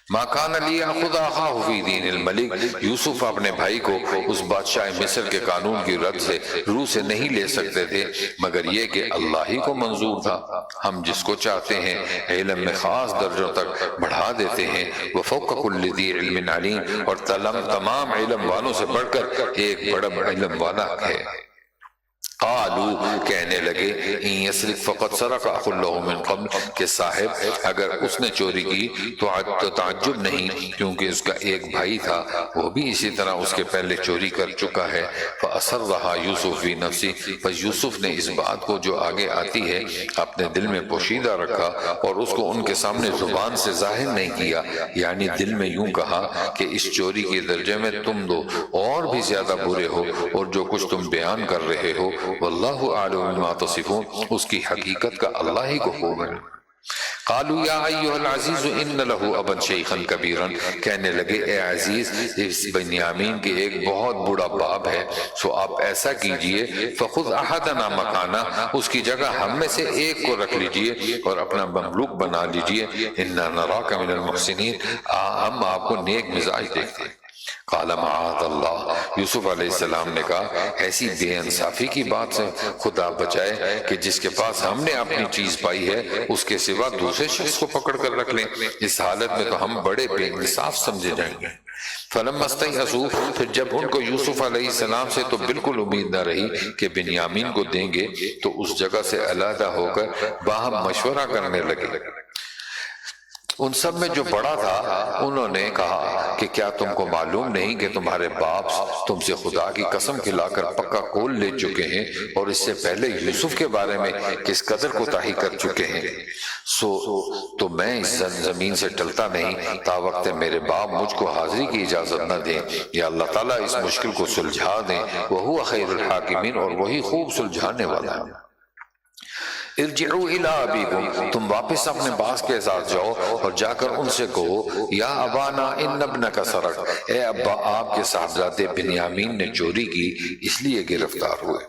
ما کان لیأخذ اخاہ فی دین الملک، یوسف اپنے بھائی کو اس بادشاہ مصر کے قانون کی رد سے روح سے نہیں لے سکتے تھے مگر یہ کہ اللہ ہی کو منظور تھا۔ ہم جس کو چاہتے ہیں علم میں خاص درجوں تک بڑھا دیتے ہیں، وفوق کل ذی علم علیم، اور تمام علم والوں سے بڑھ کر ایک بڑا علم والا ہے۔ قالوا، کہنے لگے ان یسرق فقد سرق اخ له من قبل، کہ صاحب اگر اس نے چوری کی تو تعجب نہیں کیونکہ اس کا ایک بھائی تھا وہ بھی اسی طرح اس کے پہلے چوری کر چکا ہے۔ فأسرها یوسف فی نفسی، پس یوسف نے اس بات کو جو آگے آتی ہے اپنے دل میں پوشیدہ رکھا اور اس کو ان کے سامنے زبان سے ظاہر نہیں کیا، یعنی دل میں یوں کہا کہ اس چوری کے درجے میں تم دو اور بھی زیادہ برے ہو اور جو کچھ تم بیان کر رہے ہو واللہ اعلم بما تصفون، اس کی حقیقت کا اللہ ہی کو خوب ہے۔ قالوا یا ایھا العزیز ان له ابا شیخا کبیرا، کہنے لگے اے عزیز، اس بنیامین کے ایک بہت بڑا باپ ہے، سو آپ ایسا کیجئے فخذ احدنا مکانا، اس کی جگہ ہم میں سے ایک کو رکھ لیجئے اور اپنا مملوک بنا لیجئے، انا نراک من المحسنین، ہم آپ کو نیک مزاج دیکھتے ہیں۔ قال معاذ اللہ، یوسف علیہ السلام نے کہا ایسی بے انصافی کی بات سے خدا بچائے کہ جس کے پاس ہم نے اپنی چیز پائی ہے اس کے سوا دوسرے شخص کو پکڑ کر رکھ لیں، اس حالت میں تو ہم بڑے بے انصاف سمجھے جائیں گے۔ فلما استيئسوا، پھر جب ان کو یوسف علیہ السلام سے تو بالکل امید نہ رہی کہ بنیامین کو دیں گے، تو اس جگہ سے علیحدہ ہو کر باہم مشورہ کرنے لگے۔ ان سب میں جو بڑا تھا انہوں نے کہا کہ کیا تم کو معلوم نہیں کہ تمہارے باپ تم سے خدا کی قسم کھلا کر پکا کول لے چکے ہیں اور اس سے پہلے یوسف کے بارے میں کس قدر کوتاہی کر چکے ہیں، تو میں اس زمین سے ٹلتا نہیں تا وقت میرے باپ مجھ کو حاضری کی اجازت نہ دیں یا اللہ تعالیٰ اس مشکل کو سلجھا دیں، وہو خیر الحاکمین، اور وہی خوب سلجھانے والا ہے۔ ارجعوا الی ابیکم، تم واپس اپنے باپ کے ساتھ جاؤ اور جا کر ان سے کہو یا ابانا ان ابنک سرق، اے ابا آپ کے صاحبزادے بنیامین نے چوری کی اس لیے گرفتار ہوئے،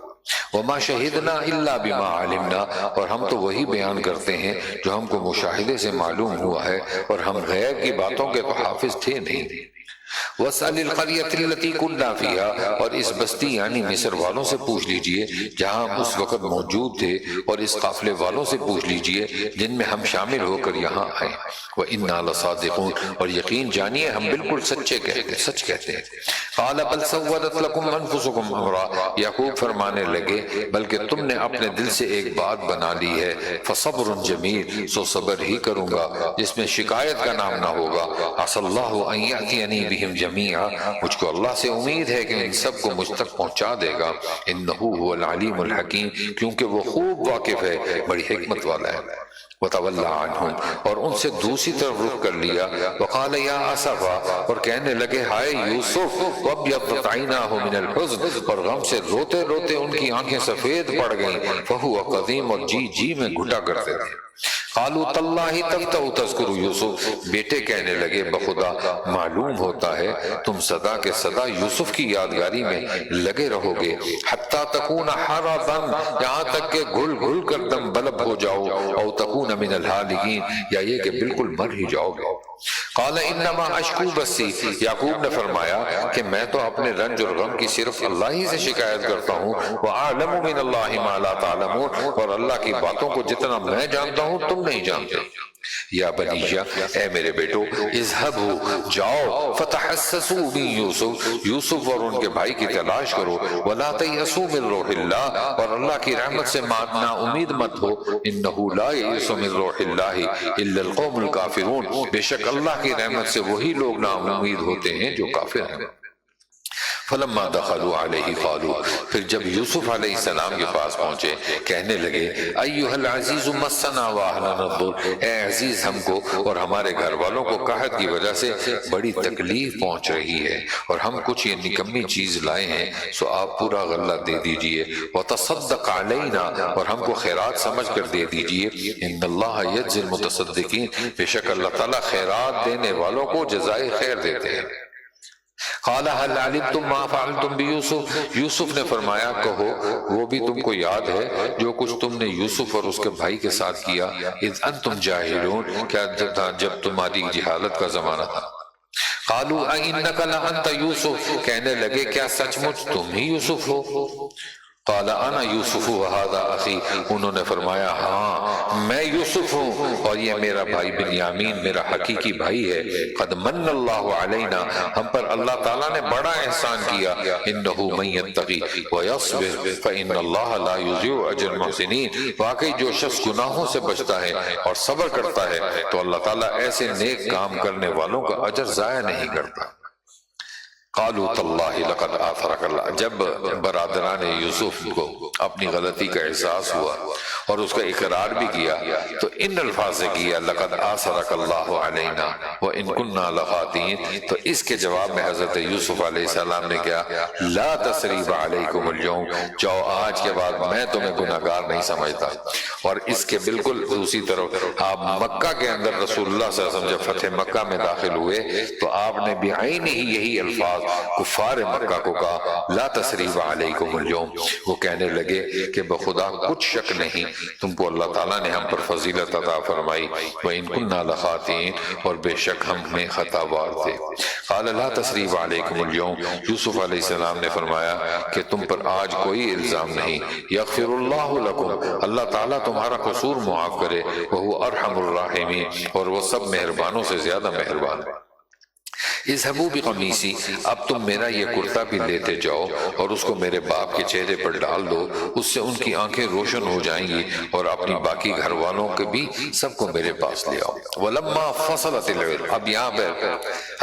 وما شہدنا الا بما علمنا، اور ہم تو وہی بیان کرتے ہیں جو ہم کو مشاہدے سے معلوم ہوا ہے، اور ہم غیر کی باتوں کے تو حافظ تھے نہیں۔ وَاسْأَلِ الْقَرْيَةَ الَّتِي كُنَّا فِيهَا، اور اس بستی یعنی مصر والوں سے پوچھ لیجئے جہاں ہم اس وقت موجود تھے، اور اس قافلے والوں سے پوچھ لیجئے جن میں ہم شامل ہو کر یہاں آئے، وَإِنَّا لَصَادِقُونَ، اور یقین جانیے ہم بالکل سچ کہتے ہیں۔ قَالَ بَلْ سَوَّلَتْ لَكُمْ أَنفُسُكُمْ أَمْرًا، یعقوب فرمانے لگے بلکہ تم نے اپنے دل سے ایک بات بنا لی ہے، فَصَبْرٌ جَمِيلٌ، سو صبر ہی کروں گا جس میں شکایت کا نام نہ ہوگا، عَسَى اللَّهُ أَن يَأْتِيَنِي بِهِمْ جَمِيعًا، مجھ کو اللہ سے امید ہے کہ ان سب کو مجھ تک پہنچا دے گا، انہو هو العلیم الحکیم، کیونکہ وہ خوب واقف ہے، بڑی حکمت والا ہے۔ وَتَوَلَّى عَنْهُمْ، اور ان سے دوسری طرف رخ کر لیا، وَقَالَ يَا أَسَفَا، اور کہنے لگے ہائے یوسف، وَابْيَضَّتْ عَيْنَاهُ مِنَ الْحُزْنِ، اور غم سے روتے روتے ان کی آنکھیں سفید پڑ گئیں، فَهُوَ قَدِيمٌ، اور جی میں گھٹا کرتے تھے۔ قالوا تاللہ تفتأ تذکر یوسف، بیٹے کہنے لگے بخدا معلوم ہوتا ہے تم سدا کے سدا یوسف کی یادگاری میں لگے رہو گے، حتی تکون حرضا، یہاں تک کہ گھل گھل کر دم بلب ہو جاؤ، او تکون من الحالکین، یا یہ کہ بالکل مر ہی جاؤ گے۔ قال انما اشکو بسی، یعقوب نے فرمایا کہ میں تو اپنے رنج اور غم کی صرف اللہ ہی سے شکایت کرتا ہوں، وَأَعْلَمُ مِنَ اللَّهِ مَا لَا تَعْلَمُونَ، اور اللہ کی باتوں کو جتنا میں جانتا ہوں تم نہیں جانتے۔ یا بنیہ، اے میرے بیٹو، اذهبوا، جاؤ، فتحسسوا من یوسف، یوسف اور ان کے بھائی کی تلاش کرو، ولا تیأسوا من روح اللہ، اور اللہ کی رحمت سے نا امید مت ہو، انہ لا یئس من روح اللہ الا القوم الکافرون، بے شک اللہ کی رحمت سے وہی لوگ نا امید ہوتے ہیں جو کافر ہیں۔ فلما دخلوا علیہ قالوا، پھر جب یوسف علیہ السلام کے پاس پہنچے کہنے لگے ایھا العزیز مسنا واہلنا الضر، اے عزیز ہم کو اور ہمارے گھر والوں کو قحط کی وجہ سے بڑی تکلیف پہنچ رہی ہے، اور ہم کچھ یہ نکمی چیز لائے ہیں، سو آپ پورا غلہ دے دیجئے، وتصدق علینا، اور ہم کو خیرات سمجھ کر دے دیجئے، ان اللہ یجزی المتصدقین، بے شک اللہ تعالیٰ خیرات دینے والوں کو جزائے خیر دیتے ہیں۔ قال هل علمتم ما فعلتم بیوسف، یوسف نے فرمایا کہو وہ بھی تم کو یاد ہے جو کچھ تم نے یوسف اور اس کے بھائی کے ساتھ کیا، اذ انتم جاہلون، کیا جب تمہاری جہالت کا زمانہ تھا۔ قالوا اِنَّكَ لَأَنْتَ یوسف، کہنے لگے کیا سچ مچ تم ہی یوسف ہو؟ قال انا یوسف وہذا اخی، انہوں نے فرمایا ہاں میں یوسف ہوں اور یہ میرا بھائی بنیامین میرا حقیقی بھائی ہے۔ قد من اللہ علینا، ہم پر اللہ تعالیٰ نے بڑا احسان کیا، انہ من یتقی ویصبر فإن اللہ لا یضیع اجر المحسنین، واقعی جو شخص گناہوں سے بچتا ہے اور صبر کرتا ہے تو اللہ تعالیٰ ایسے نیک کام کرنے والوں کا اجر ضائع نہیں کرتا۔ قالوا تاللہ لقد آثرک اللہ، جب برادران یوسف کو اپنی غلطی کا احساس ہوا اور اس کا اقرار بھی کیا تو ان الفاظ سے کیا لقد آثرک اللہ علینا وان کنا لخاطئین، تو اس کے جواب میں حضرت یوسف علیہ السلام نے کیا لا تثریب علیکم اليوم، جاؤ آج کے بعد میں تمہیں گناہگار نہیں سمجھتا۔ اور اس کے بالکل دوسری طرف آپ مکہ کے اندر رسول اللہ صلی اللہ علیہ وسلم جب فتح مکہ میں داخل ہوئے تو آپ نے بعین ہی یہی الفاظ کفار مکہ کو کہا لا تثریب علیکم اليوم۔ وہ کہنے لگے کہ بخدا کچھ شک نہیں تم کو اللہ تعالیٰ نے ہم پر فضیلت عطا فرمائی، وَإِن كُنَّا لَخَاطِئِينَ، اور بے شک ہم میں خطا بار تھے۔ قال لا تثریب علیکم اليوم، یوسف علیہ السلام نے فرمایا کہ تم پر آج کوئی الزام نہیں، یغفر اللہ لکم، اللہ تعالیٰ تمہارا قصور معاف کرے، وَهُوَ أَرْحَمُ الراحمین، اور وہ سب مہربانوں سے زیادہ مہربان ہے۔ اذهبوا بقمیصی، اب تم میرا یہ کرتا بھی لیتے جاؤ اور اس کو میرے باپ کے چہرے پر ڈال دو، اس سے ان کی آنکھیں روشن ہو جائیں گی، اور اپنی باقی گھر والوں کے بھی سب کو میرے پاس لے آؤ۔ وَلَمَّا فَصَلَتِ الْعِيرُ، اب یہاں پہ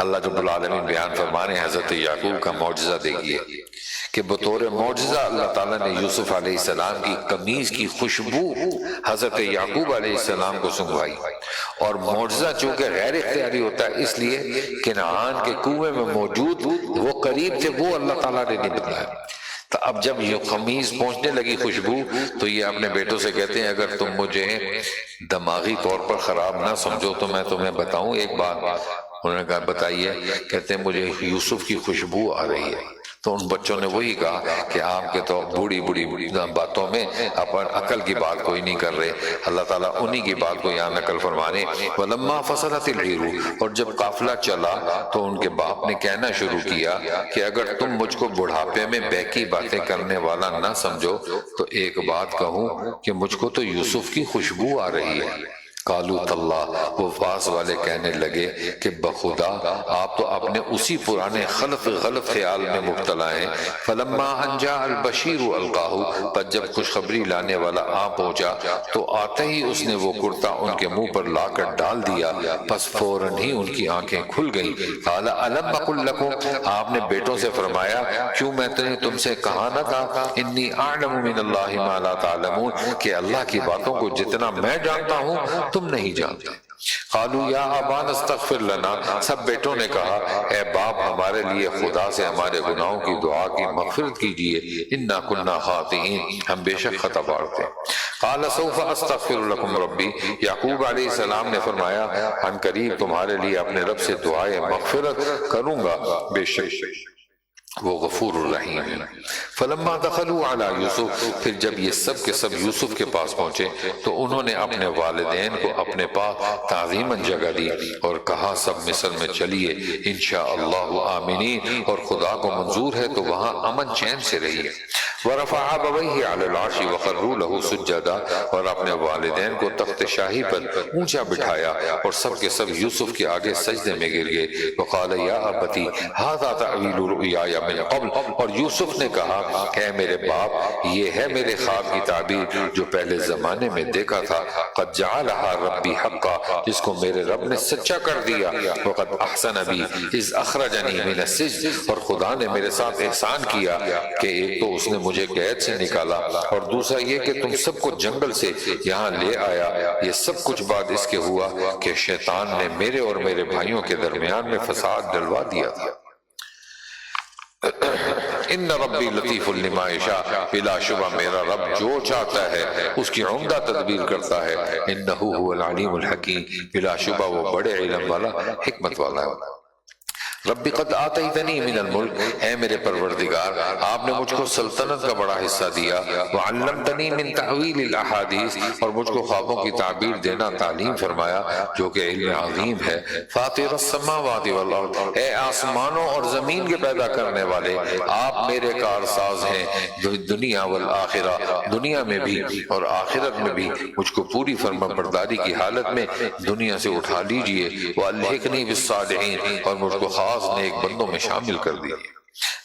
اللہ رب العالمین بیان فرمانے حضرت یعقوب کا معجزہ دیکھیے کہ بطور معجزہ اللہ تعالیٰ نے یوسف علیہ السلام کی قمیص کی خوشبو حضرت یعقوب علیہ السلام کو سنگوائی، اور معجزہ چونکہ غیر اختیاری ہوتا ہے اس لیے کنعان کے کنویں میں موجود وہ قریب تھے، وہ اللہ تعالیٰ نے نہیں بتایا۔ تو اب جب یہ قمیص پہنچنے لگی خوشبو تو یہ اپنے بیٹوں سے کہتے ہیں اگر تم مجھے دماغی طور پر خراب نہ سمجھو تو میں تمہیں بتاؤں ایک بات۔ انہوں نے کہا بتائیے، کہتے ہیں مجھے یوسف کی خوشبو آ رہی ہے۔ تو ان بچوں نے وہی کہا کہ آپ کے تو بوڑھی باتوں میں اپن عقل کی بات کوئی نہیں کر رہے۔ اللہ تعالیٰ انہی کی بات کو یہاں نقل فرمانے وَلَمَّا فَصَلَتِ الْعِيرُ، اور جب قافلہ چلا تو ان کے باپ نے کہنا شروع کیا کہ اگر تم مجھ کو بڑھاپے میں بیکی باتیں کرنے والا نہ سمجھو تو ایک بات کہوں کہ مجھ کو تو یوسف کی خوشبو آ رہی ہے۔ قالوا تاللہ، وہ پاس والے کہنے لگے کہ بخدا آپ تو اپنے اسی پرانے غلط خیال میں مبتلا ہیں۔ فلما ان جاء البشیر القاہ، پر جب خوشخبری لانے والا آ پہنچا تو آتے ہی اس نے وہ کرتا ان کے منہ پر لا کر ڈال دیا، پس فوراً ہی ان کی آنکھیں کھل گئیں۔ قال الم اقل لکم، آپ نے بیٹوں سے فرمایا کیوں میں نے تم سے کہا نہ تھا انی اعلم من اللہ ما لا تعلمون، کہ اللہ کی باتوں کو جتنا میں جانتا ہوں تم نہیں جانتے۔ قالوا یا ابانا استغفر لنا، سب بیٹوں نے کہا اے باپ ہمارے لیے خدا سے ہمارے گناہوں کی دعا کی مغفرت کیجیے، انا کنا خاطئین، ہم بے شک خطا بار تھے۔ قال سوف استغفر لکم ربی، یعقوب علیہ السلام نے فرمایا ان قریب تمہارے لیے اپنے رب سے دعائے مغفرت کروں گا، بے شک وہ غفور الرحیم ہے۔ فلما دخلوا علی یوسف، پھر جب یہ سب کے سب یوسف کے پاس پہنچے تو انہوں نے اپنے والدین کو اپنے پاس تعظیماً جگہ دی اور کہا سب مصر میں چلیے انشاءاللہ آمینین، اور خدا کو منظور ہے تو وہاں امن چین سے رہیے۔ ورفع ابویہ علی العرش وخروا له سجدا، اور اپنے والدین کو تخت شاہی پر اونچا بٹھایا اور سب کے سب یوسف کے آگے سجدے میں گر گئے۔ وقال یا ابتی ھذا تعویل رؤیایا من قبل، اور یوسف نے کہا اے میرے باپ یہ ہے میرے خواب کی تعبیر جو پہلے زمانے میں دیکھا تھا، قد جعلھا ربی حقا، جس کو میرے رب نے سچا کر دیا، وقد احسن بی اذ اخرجنی من السجن، اور خدا نے میرے ساتھ احسان کیا کہ ایک تو اس نے مجھے قید سے نکالا اور دوسرا یہ کہ تم سب کو جنگل سے یہاں لے آیا۔ یہ سب کچھ بعد اس کے ہوا کہ شیطان نے میرے اور میرے بھائیوں کے درمیان میں فساد ڈلوا دیا تھا۔ ان ربی لطیف لما یشاء، بلا شبہ میرا رب جو چاہتا ہے اس کی عمدہ تدبیر کرتا ہے، انہ هو العلیم الحکیم، بلا شبہ وہ بڑے علم والا حکمت والا ہے۔ رب قد آتیتنی من الملک، اے میرے پروردگار آپ نے مجھ کو سلطنت کا بڑا حصہ دیا، وعلمتنی من تعویل الاحادیث، اور مجھ کو خوابوں کی تعبیر دینا تعلیم فرمایا جو کہ علم عظیم ہے۔ فاطر السماوات والارض، اے آسمانوں اور زمین کے پیدا کرنے والے آپ میرے کارساز ہیں، دنیا والآخرہ، دنیا میں بھی اور آخرت میں بھی مجھ کو پوری فرما برداری کی حالت میں دنیا سے اٹھا لیجئے، والحقنی بالصالحین، اور مجھ کو خاص نیک بندوں میں شامل کر دیجئے۔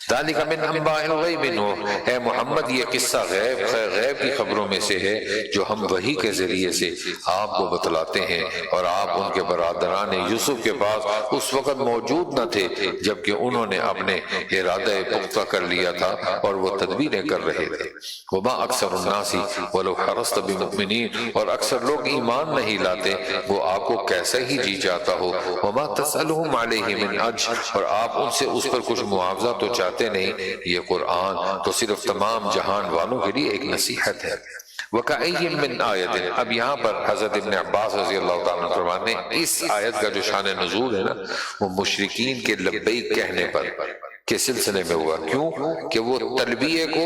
ذالک من انباء الغیب نوح، اے محمد یہ قصہ غیب کی خبروں میں سے ہے جو ہم وحی کے ذریعے سے آپ کو بتلاتے ہیں، اور آپ ان کے برادران یوسف کے پاس اس وقت موجود نہ تھے جبکہ انہوں نے اپنے ارادہ پختہ کر لیا تھا اور وہ تدبیریں کر رہے تھے۔ وما اکثر الناس ولو حرصت بمؤمنین، اور اکثر لوگ ایمان نہیں لاتے وہ آپ کو کیسا ہی جی چاہتا ہو۔ وما تسألہم علیہ من اجر، اور آپ ان سے اس پر کچھ معاوضہ تو چاہتے نہیں، یہ قرآن تو صرف تمام جہان والوں کے لیے ایک نصیحت ہے۔ وَكَأَيٍّ مِّنْ آیَةٍ، اب یہاں پر حضرت ابن عباس رضی اللہ تعالیٰ عنہ فرماتے ہیں اس آیت کا جو شان نزول ہے نا وہ مشرکین کے لبیک کہنے پر کے سلسلے میں ہوا۔ کیوں کہ وہ تلبیہ کو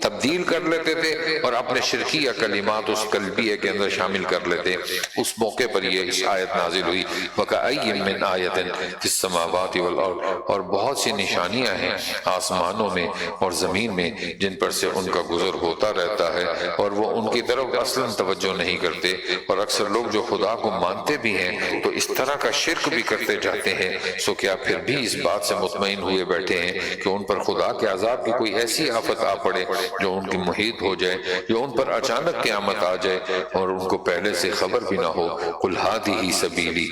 تبدیل کر لیتے تھے اور اپنے شرکیہ کلمات اس تلبیہ کے اندر شامل کر لیتے، اس موقع پر یہ اس آیت نازل ہوئی وَكَأَيٍّ مِّنْ آیَةٍ فِي السَّمَاوَاتِ وَالْأَرْضِ، اور بہت سی نشانیاں ہیں آسمانوں میں اور زمین میں جن پر سے ان کا گزر ہوتا رہتا ہے اور وہ ان کی طرف اصلاً توجہ نہیں کرتے، اور اکثر لوگ جو خدا کو مانتے بھی ہیں تو اس طرح کا شرک بھی کرتے جاتے ہیں، سو کیا پھر بھی اس بات سے مطمئن ہوئے بیٹھے ہیں کہ ان پر خدا کے عذاب کی کوئی ایسی آفت آ پڑے جو ان کی محیط ہو جائے، جو ان پر اچانک قیامت آ جائے اور ان کو پہلے سے خبر بھی نہ ہو۔ قُلْ هَٰذِهِ سَبِيلِي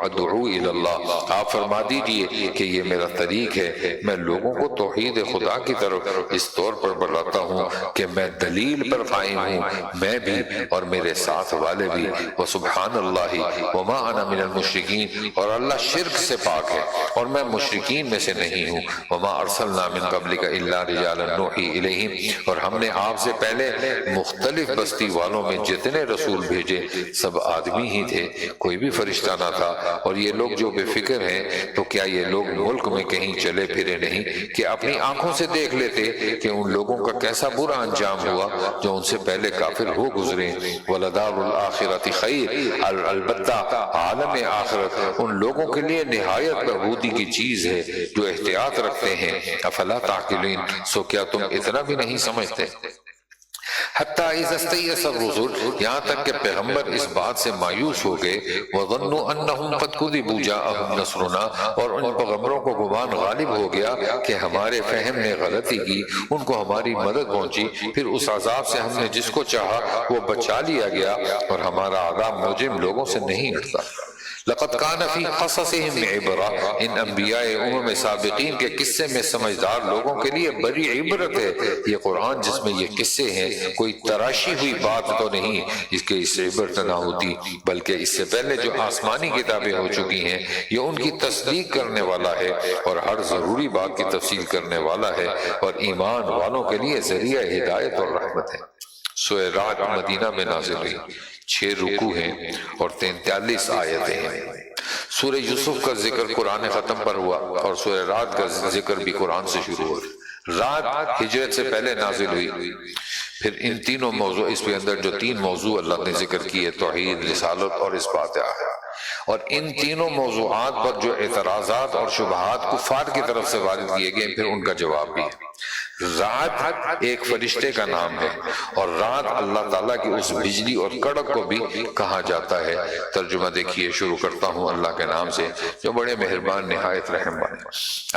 ادْعُو إِلَى اللَّهِ، آپ فرما دیجئے کہ یہ میرا طریق ہے، میں لوگوں کو توحید خدا کی طرف اس طور پر بلاتا ہوں کہ میں دلیل پر قائم ہوں، میں بھی اور میرے ساتھ والے بھی۔ وَسُبْحَانَ اللَّهِ وَمَا أَنَا مِنَ الْمُشْرِكِينَ، اور اللہ شرک سے پاک ہے اور میں مشرکین میں سے نہیں ہوں۔ وما ارسلنا من قبلک الا رجالا نوحی الیہم، اور ہم نے آپ سے پہلے مختلف بستی والوں میں جتنے رسول بھیجے سب آدمی ہی تھے، کوئی بھی فرشتہ نہ تھا۔ اور یہ لوگ جو بے فکر ہیں تو کیا یہ لوگ ملک میں کہیں چلے پھرے نہیں کہ اپنی آنکھوں سے دیکھ لیتے کہ ان لوگوں کا کیسا برا انجام ہوا جو ان سے پہلے کافر ہو گزرے۔ وَلَدَارُ الْآخِرَةِ خَيْرٌ، البتہ عالم آخرت ان لوگوں کے لیے نہایت بہبودی کی چیز ہے جو احتیاط رکھتے ہیں۔ افلا تعقلون، سو کیا تم اتنا بھی نہیں سمجھتے؟ حتیٰ اذا استیأس الرسل، یہاں تک کہ پیغمبر اس بات سے مایوس ہو گئے، وظنوا انہم قد کذبوا جاءہم نصرنا، اور ان پیغمبروں کو گمان غالب ہو گیا کہ ہمارے فہم نے غلطی کی، ان کو ہماری مدد پہنچی، پھر اس عذاب سے ہم نے جس کو چاہا وہ بچا لیا گیا، اور ہمارا عذاب مجرم لوگوں سے نہیں ہٹتا۔ لقد کان فی قصصہم عبرہ، ان انبیاء امم سابقین کے قصے میں سمجھدار لوگوں کے لیے بڑی عبرت ہے۔ یہ قرآن جس میں یہ قصے ہیں کوئی تراشی ہوئی بات تو نہیں اس کے اس سے عبرت نہ ہوتی، بلکہ اس سے پہلے جو آسمانی کتابیں ہو چکی ہیں یہ ان کی تصدیق کرنے والا ہے اور ہر ضروری بات کی تفصیل کرنے والا ہے، اور ایمان والوں کے لیے ذریعہ ہدایت اور رحمت ہے۔ سورہ رعد مدینہ میں نازل ہوئی، 6 رکوع ہیں اور 43 آیتیں ہیں۔ سورہ یوسف کا ذکر قرآن ختم پر ہوا اور سورہ رعد کا ذکر بھی قرآن سے شروع ہوا۔ رعد ہجرت سے پہلے نازل ہوئی۔ پھر ان تینوں موضوع، اس کے اندر جو 3 موضوع اللہ نے ذکر کیے، توحید، رسالت اور اثبات آخرت، اور ان تینوں موضوعات پر جو اعتراضات اور شبہات کفار کی طرف سے وارد کیے گئے پھر ان کا جواب بھی ہے۔ رعد ایک فرشتے کا نام ہے، اور رعد اللہ تعالیٰ کی اس بجلی اور کڑک کو بھی کہا جاتا ہے۔ ترجمہ دیکھیے، شروع کرتا ہوں اللہ کے نام سے جو بڑے مہربان نہایت رحم والے۔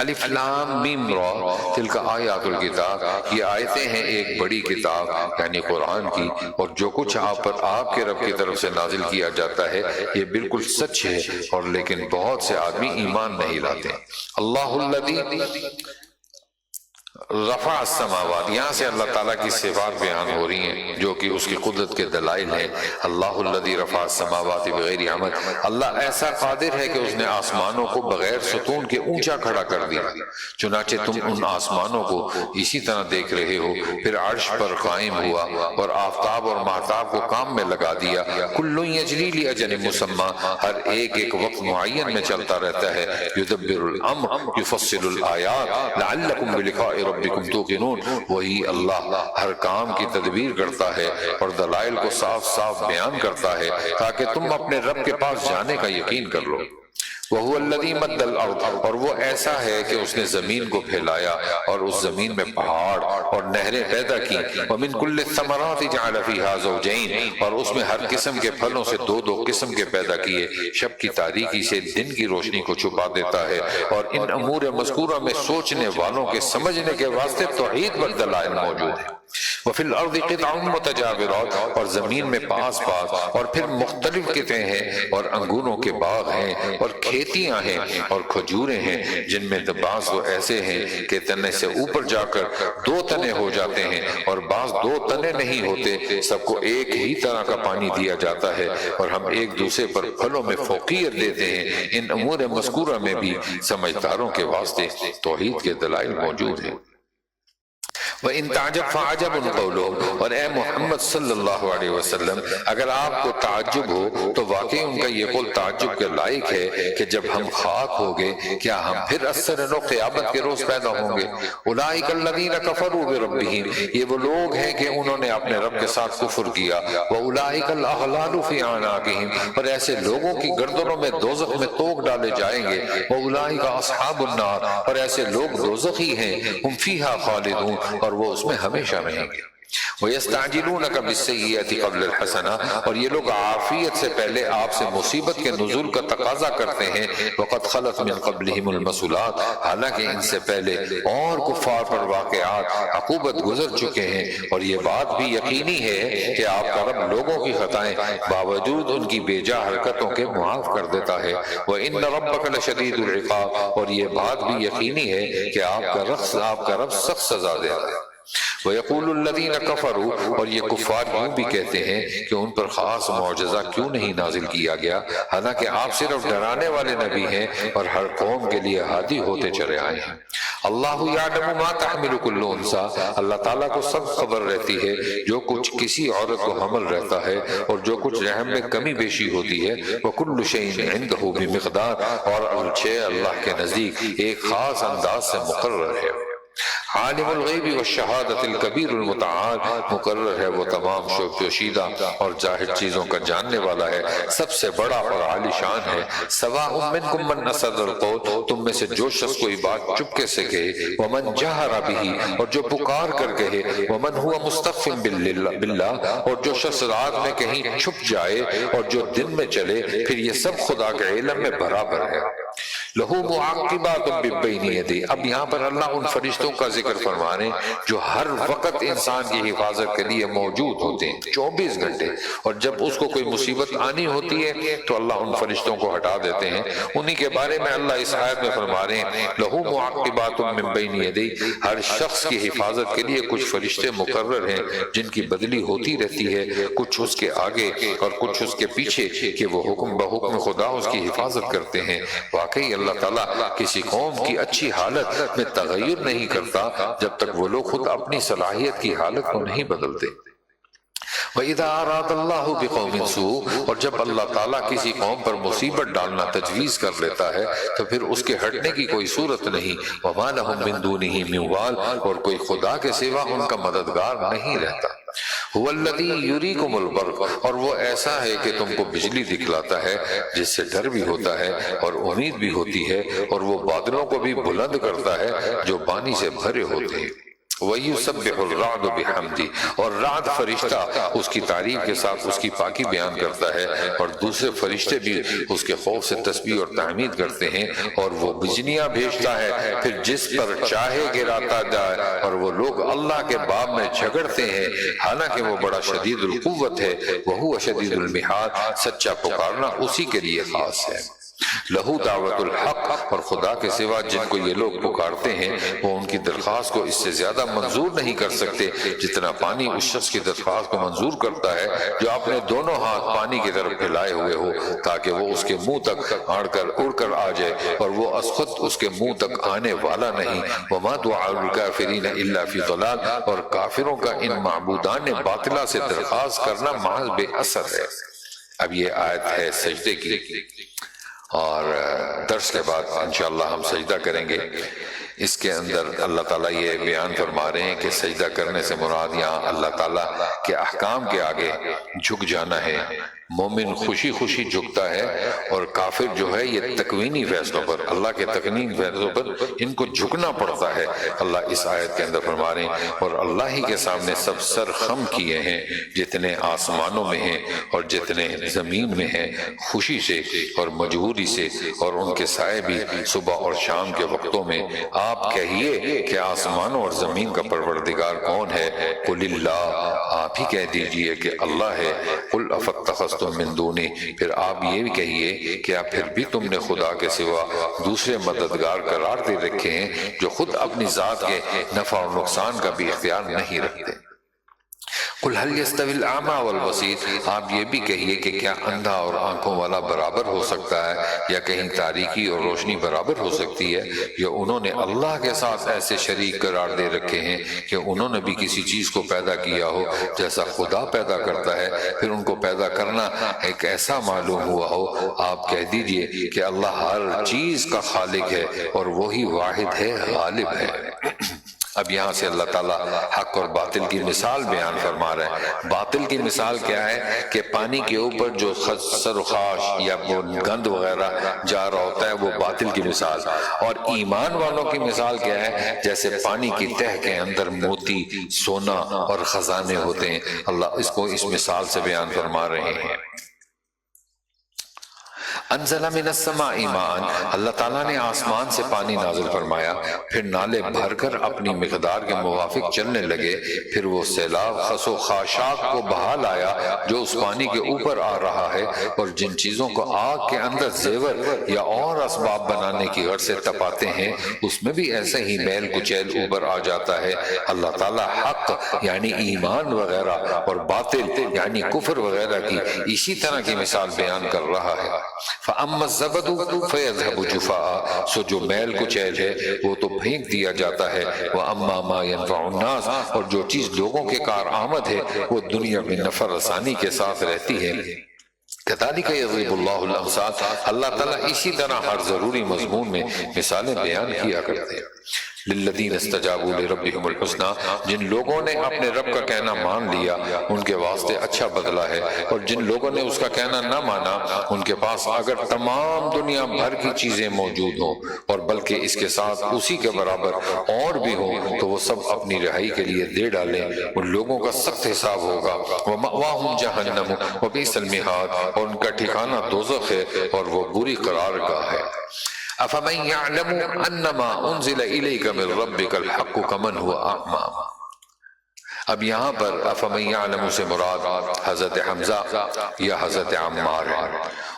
الف لام میم را تلک آیات الکتاب، یہ آیتیں ہیں ایک بڑی کتاب یعنی قرآن کی، اور جو کچھ آپ پر آپ کے رب کی طرف سے نازل کیا جاتا ہے یہ بالکل سچ ہے، اور لیکن بہت سے آدمی ایمان نہیں لاتے۔ اللہ الذی رفع السماوات، یہاں سے اللہ تعالیٰ کی صفات بیان ہو رہی ہیں جو کہ اس کی قدرت کے دلائل ہیں۔ اللہ الذی رفع السماوات بغیر عمد، اللہ ایسا قادر ہے کہ اس نے آسمانوں کو بغیر ستون کے اونچا کھڑا کر دیا، چنانچہ تم ان آسمانوں کو اسی طرح دیکھ رہے ہو۔ پھر عرش پر قائم ہوا اور آفتاب اور مہتاب کو کام میں لگا دیا۔ کل یجری لاجل مسمى، ہر ایک وقت معین میں چلتا رہتا ہے۔ یدبر الامر یفصل الآیات لعلکم بلقاء ربکم توقنون، وہی اللہ ہر کام کی تدبیر کرتا ہے اور دلائل کو صاف صاف بیان کرتا ہے تاکہ تم اپنے رب کے پاس جانے کا یقین کر لو۔ وَهُوَ الَّذِي مَدَّ الْأَرْضَ، اور وہ ایسا ہے کہ اس نے زمین کو پھیلایا اور اس زمین میں پہاڑ اور نہریں پیدا کی، وَمِن كُلِّ الثَّمَرَاتِ جَعَلَ فِيهَا زَوْجَيْنِ، اور اس میں ہر قسم کے پھلوں سے دو دو قسم کے پیدا کیے، شب کی تاریکی سے دن کی روشنی کو چھپا دیتا ہے، اور ان امور مذکورہ میں سوچنے والوں کے سمجھنے کے واسطے توحید پر دلائل موجود ہیں۔ وفی الارض قطع متجاورات، اور زمین میں پاس پاس اور پھر مختلف قطعے ہیں، اور انگوروں کے باغ ہیں اور کھیتیاں ہیں اور کھجوریں ہیں، جن میں بعض وہ ایسے ہیں کہ تنے سے اوپر جا کر دو تنے ہو جاتے ہیں، اور بعض دو تنے نہیں ہوتے، سب کو ایک ہی طرح کا پانی دیا جاتا ہے، اور ہم ایک دوسرے پر پھلوں میں فوقیت دیتے ہیں۔ ان امور مذکورہ میں بھی سمجھداروں کے واسطے توحید کے دلائل موجود ہیں۔ وَإِن تَعْجَبْ فَعَجَبٌ قَوْلُهُمْ، اور اے محمد صلی اللہ علیہ وسلم اگر آپ کو تعجب ہو تو واقعی ان کا یہ قول تعجب کے لائق ہے کہ جب ہم خاک ہوگے کیا ہم پھر اثر نو قیامت کے روز پیدا ہوں گے۔ اولئک الذین کفروا بربہم، یہ وہ لوگ ہیں کہ انہوں نے اپنے رب کے ساتھ کفر کیا۔ واولئک الاغلال فی اعناقہم، اور ایسے لوگوں کی گردنوں میں دوزخ میں توق ڈالے جائیں گے۔ واولئک اصحاب النار، اور ایسے لوگ دوزخی ہیں، ہم فیہا خالدون، اور وہ اس میں ہمیشہ رہیں گے۔ وَيَسْتَعْجِلُونَكَ بِالسَّيِّئَةِ قَبْلَ الْحَسَنَةِ، اور یہ لوگ عافیت سے پہلے آپ سے مصیبت کے نزول کا تقاضا کرتے ہیں۔ وَقَدْ خَلَتْ مِن قَبْلِهِمُ الْمَثُلَاتِ، حالانکہ ان سے پہلے اور کفار پر واقعات عقوبت گزر چکے ہیں، اور یہ بات بھی یقینی ہے کہ آپ کا رب لوگوں کی خطائیں باوجود ان کی بے جا حرکتوں کے معاف کر دیتا ہے۔ وَإِنَّ رَبَّكَ لَشَدِيدُ الْعِقَابِ، اور یہ بات بھی یقینی ہے کہ آپ کا رب سخت سزا دیتا ہے۔ وَيَقُولُ الَّذِينَ كَفَرُوا، اور یہ کفار یوں بھی کہتے ہیں کہ ان پر خاص معجزہ کیوں نہیں نازل کیا گیا، حالانکہ آپ صرف ڈرانے والے نبی ہیں اور ہر قوم کے لیے ہادی ہوتے چلے آئے ہیں۔ اللہ یعلم ما تحمل کل انثی، اللہ تعالیٰ کو سب خبر رہتی ہے جو کچھ کسی عورت کو حمل رہتا ہے اور جو کچھ رحم میں کمی بیشی ہوتی ہے۔ وَكُلُّ شَيْءٍ عِندَهُ بِمِقْدَارٍ، اور ہر شے اللہ کے نزدیک ایک خاص انداز سے مقرر ہے۔ عالم الغیب والشہادت الکبیر المتعال، مقرر ہے وہ تمام پوشیدہ اور ظاہر چیزوں کا جاننے والا ہے، سب سے بڑا اور عالی شان ہے۔ سواء منکم من اسر القول، تم میں سے جو شخص کوئی بات چپکے سے کہے، ومن جہر بہ، اور جو پکار کر کہے، ومن هو مستخف باللہ، اور جو شخص رات میں کہیں چھپ جائے اور جو دن میں چلے، پھر یہ سب خدا کے علم میں برابر ہے۔ لہو معاقبات من بین یدیہ، اب یہاں پر اللہ ان فرشتوں کا ذکر فرما رہے ہیں جو ہر وقت انسان کی حفاظت کے لیے موجود ہوتے ہیں 24 گھنٹے، اور جب اس کو کوئی مصیبت آنی ہوتی ہے تو اللہ ان فرشتوں کو ہٹا دیتے ہیں۔ انہی کے بارے میں اللہ اس آیت میں فرما رہے ہیں لہو معاقبات من بین یدیہ، ہر شخص کی حفاظت کے لیے کچھ فرشتے مقرر ہیں جن کی بدلی ہوتی رہتی ہے، کچھ اس کے آگے اور کچھ اس کے پیچھے، کہ وہ بحکم خدا اس کی حفاظت کرتے ہیں۔ واقعی اللہ تعالیٰ کسی قوم کی اچھی حالت میں تغیر نہیں کرتا جب تک وہ لوگ خود اپنی صلاحیت کی حالت کو نہیں بدلتے۔ وَإِذَا أَرَادَ اللَّهُ بِقَوْمٍ سُوءًا، اور جب اللہ تعالیٰ کسی قوم پر مصیبت ڈالنا تجویز کر لیتا ہے تو پھر اس کے ہٹنے کی کوئی صورت نہیں۔ وَمَا لَهُم مِّن دُونِهِ مِن وَالٍ، اور کوئی خدا کے سوا ان کا مددگار نہیں رہتا۔ هُوَ الَّذِي يُرِيكُمُ الْبَرْقَ، اور وہ ایسا ہے کہ تم کو بجلی دکھلاتا ہے جس سے ڈر بھی ہوتا ہے اور امید بھی ہوتی ہے، اور وہ بادلوں کو بھی بلند کرتا ہے جو پانی سے بھرے ہوتے ہیں۔ وَيُسَبِّحُ الرَّعْدُ بِحَمْدِهِ، اور رعد فرشتہ اس کی تعریف کے ساتھ اس کی پاکی بیان کرتا ہے، اور دوسرے فرشتے بھی اس کے خوف سے تسبیح اور تحمید کرتے ہیں، اور وہ بجلیاں بھیجتا ہے پھر جس پر چاہے گراتا جائے، اور وہ لوگ اللہ کے باب میں جھگڑتے ہیں حالانکہ وہ بڑا شدید القوت ہے۔ وَهُوَ شَدِيدُ الْمِحَالِ، سچا پکارنا اسی کے لیے خاص ہے۔ لہو دعوت الحق، اور خدا کے سوا جن کو یہ لوگ پکارتے ہیں وہ ان کی درخواست کو اس سے زیادہ منظور نہیں کر سکتے جتنا پانی اس شخص کی درخواست کو منظور کرتا ہے جو اپنے دونوں ہاتھ پانی کی طرف پھیلائے ہوئے ہو تاکہ وہ اس کے منہ تک اڑ کر آ جائے، اور وہ از خود اس کے منہ تک آنے والا نہیں۔ وما دعاء الکافرین الا فی ضلال، اور کافروں کا ان معبودان باطلہ سے درخواست کرنا محض بے اثر ہے۔ اب یہ آیت ہے سجدے کی، اور درس کے بعد انشاءاللہ ہم سجدہ کریں گے۔ اس کے اندر اللہ تعالیٰ یہ بیان فرما رہے ہیں کہ سجدہ کرنے سے مراد یہاں اللہ تعالیٰ کے احکام کے آگے جھک جانا ہے، مومن خوشی خوشی جھکتا ہے، اور کافر جو ہے یہ تکوینی فیصلوں پر، اللہ کے تکوینی فیصلوں پر ان کو جھکنا پڑتا ہے۔ اللہ اس آیت کے اندر فرما رہے ہیں اور اللہ ہی کے سامنے سب سر خم کیے ہیں، جتنے آسمانوں میں ہیں اور جتنے زمین میں ہیں، خوشی سے اور مجبوری سے، اور ان کے سائے بھی صبح اور شام کے وقتوں میں۔ آپ کہیے کہ آسمانوں اور زمین کا پروردگار کون ہے؟ قل اللہ، آپ ہی کہہ دیجئے کہ اللہ ہے۔ قل افاتخذتم من دونہ، پھر آپ یہ بھی کہیے کیا پھر بھی تم نے خدا کے سوا دوسرے مددگار قرار دے رکھے ہیں جو خود اپنی ذات کے نفع اور نقصان کا بھی اختیار نہیں رکھتے۔ قل هل يستوي الاعمى والبصير، آپ یہ بھی کہیے کہ کیا اندھا اور آنکھوں والا برابر ہو سکتا ہے، یا کہیں تاریکی اور روشنی برابر ہو سکتی ہے؟ یا انہوں نے اللہ کے ساتھ ایسے شریک قرار دے رکھے ہیں کہ انہوں نے بھی کسی چیز کو پیدا کیا ہو جیسا خدا پیدا کرتا ہے، پھر ان کو پیدا کرنا ایک ایسا معلوم ہوا ہو۔ آپ کہہ دیجئے کہ اللہ ہر چیز کا خالق ہے اور وہی واحد ہے، غالب ہے۔ اب یہاں سے اللہ تعالیٰ حق اور باطل کی مثال بیان فرما رہے ہیں۔ باطل کی مثال کیا ہے کہ پانی کے اوپر جو خسر و خاش یا وہ گند وغیرہ جا رہا ہوتا ہے، وہ باطل کی مثال۔ اور ایمان والوں کی مثال کیا ہے؟ جیسے پانی کی تہ کے اندر موتی، سونا اور خزانے ہوتے ہیں۔ اللہ اس کو اس مثال سے بیان فرما رہے ہیں۔ انزل من السماء ماء، اللہ تعالیٰ نے آسمان سے پانی نازل فرمایا، پھر نالے بھر کر اپنی مقدار کے موافق چلنے لگے، پھر وہ سیلاب خس و خاشاک کو بہا لایا جو اس پانی کے اوپر آ رہا ہے، اور جن چیزوں کو آگ کے اندر زیور یا اور اسباب بنانے کی غرض سے تپاتے ہیں، اس میں بھی ایسے ہی میل کچیل اوپر آ جاتا ہے۔ اللہ تعالیٰ حق یعنی ایمان وغیرہ اور باطل یعنی کفر وغیرہ کی اسی طرح کی مثال بیان کر رہا ہے۔ فَأَمَّا الزَّبَدُ فَيَذْهَبُ جُفَاءً، سو جو میل کچیل ہے وہ تو پھینک دیا جاتا ہے۔ وَأَمَّا مَا يَنفَعُ النَّاسَ، اور جو چیز لوگوں کے کارآمد ہے وہ دنیا میں نفع رسانی کے ساتھ رہتی ہے۔ كَذَلِكَ يَضْرِبُ اللَّهُ الْأَمْثَالَ، اللہ تعالیٰ اسی طرح ہر ضروری مضمون میں مثالیں بیان کیا کرتے ہیں۔ للذین استجابوا لربهم الحسنى، جن لوگوں نے اپنے رب کا کہنا مان لیا ان کے واسطے اچھا بدلہ ہے، اور جن لوگوں نے اس کا کہنا نہ مانا ان کے پاس اگر تمام دنیا بھر کی چیزیں موجود ہوں اور بلکہ اس کے ساتھ اسی کے برابر اور بھی ہوں تو وہ سب اپنی رہائی کے لیے دے ڈالیں۔ ان لوگوں کا سخت حساب ہوگا۔ وَمَأْوَاهُمْ جَهَنَّمُ وَبِئْسَ الْمِہَادُ، اور ان کا ٹھکانہ دوزخ ہے اور وہ بری قرارگاہ ہے۔ أَفَمَنْ يَعْلَمُ أَنَّمَا أُنزِلَ إِلَيْكَ مِنْ رَبِّكَ الْحَقُّ كَمَنْ هُوَ أَعْمَى۔ اب یہاں پر أَفَمَنْ يَعْلَمُ سے مراد حضرت حمزہ یا حضرت عمار ہے،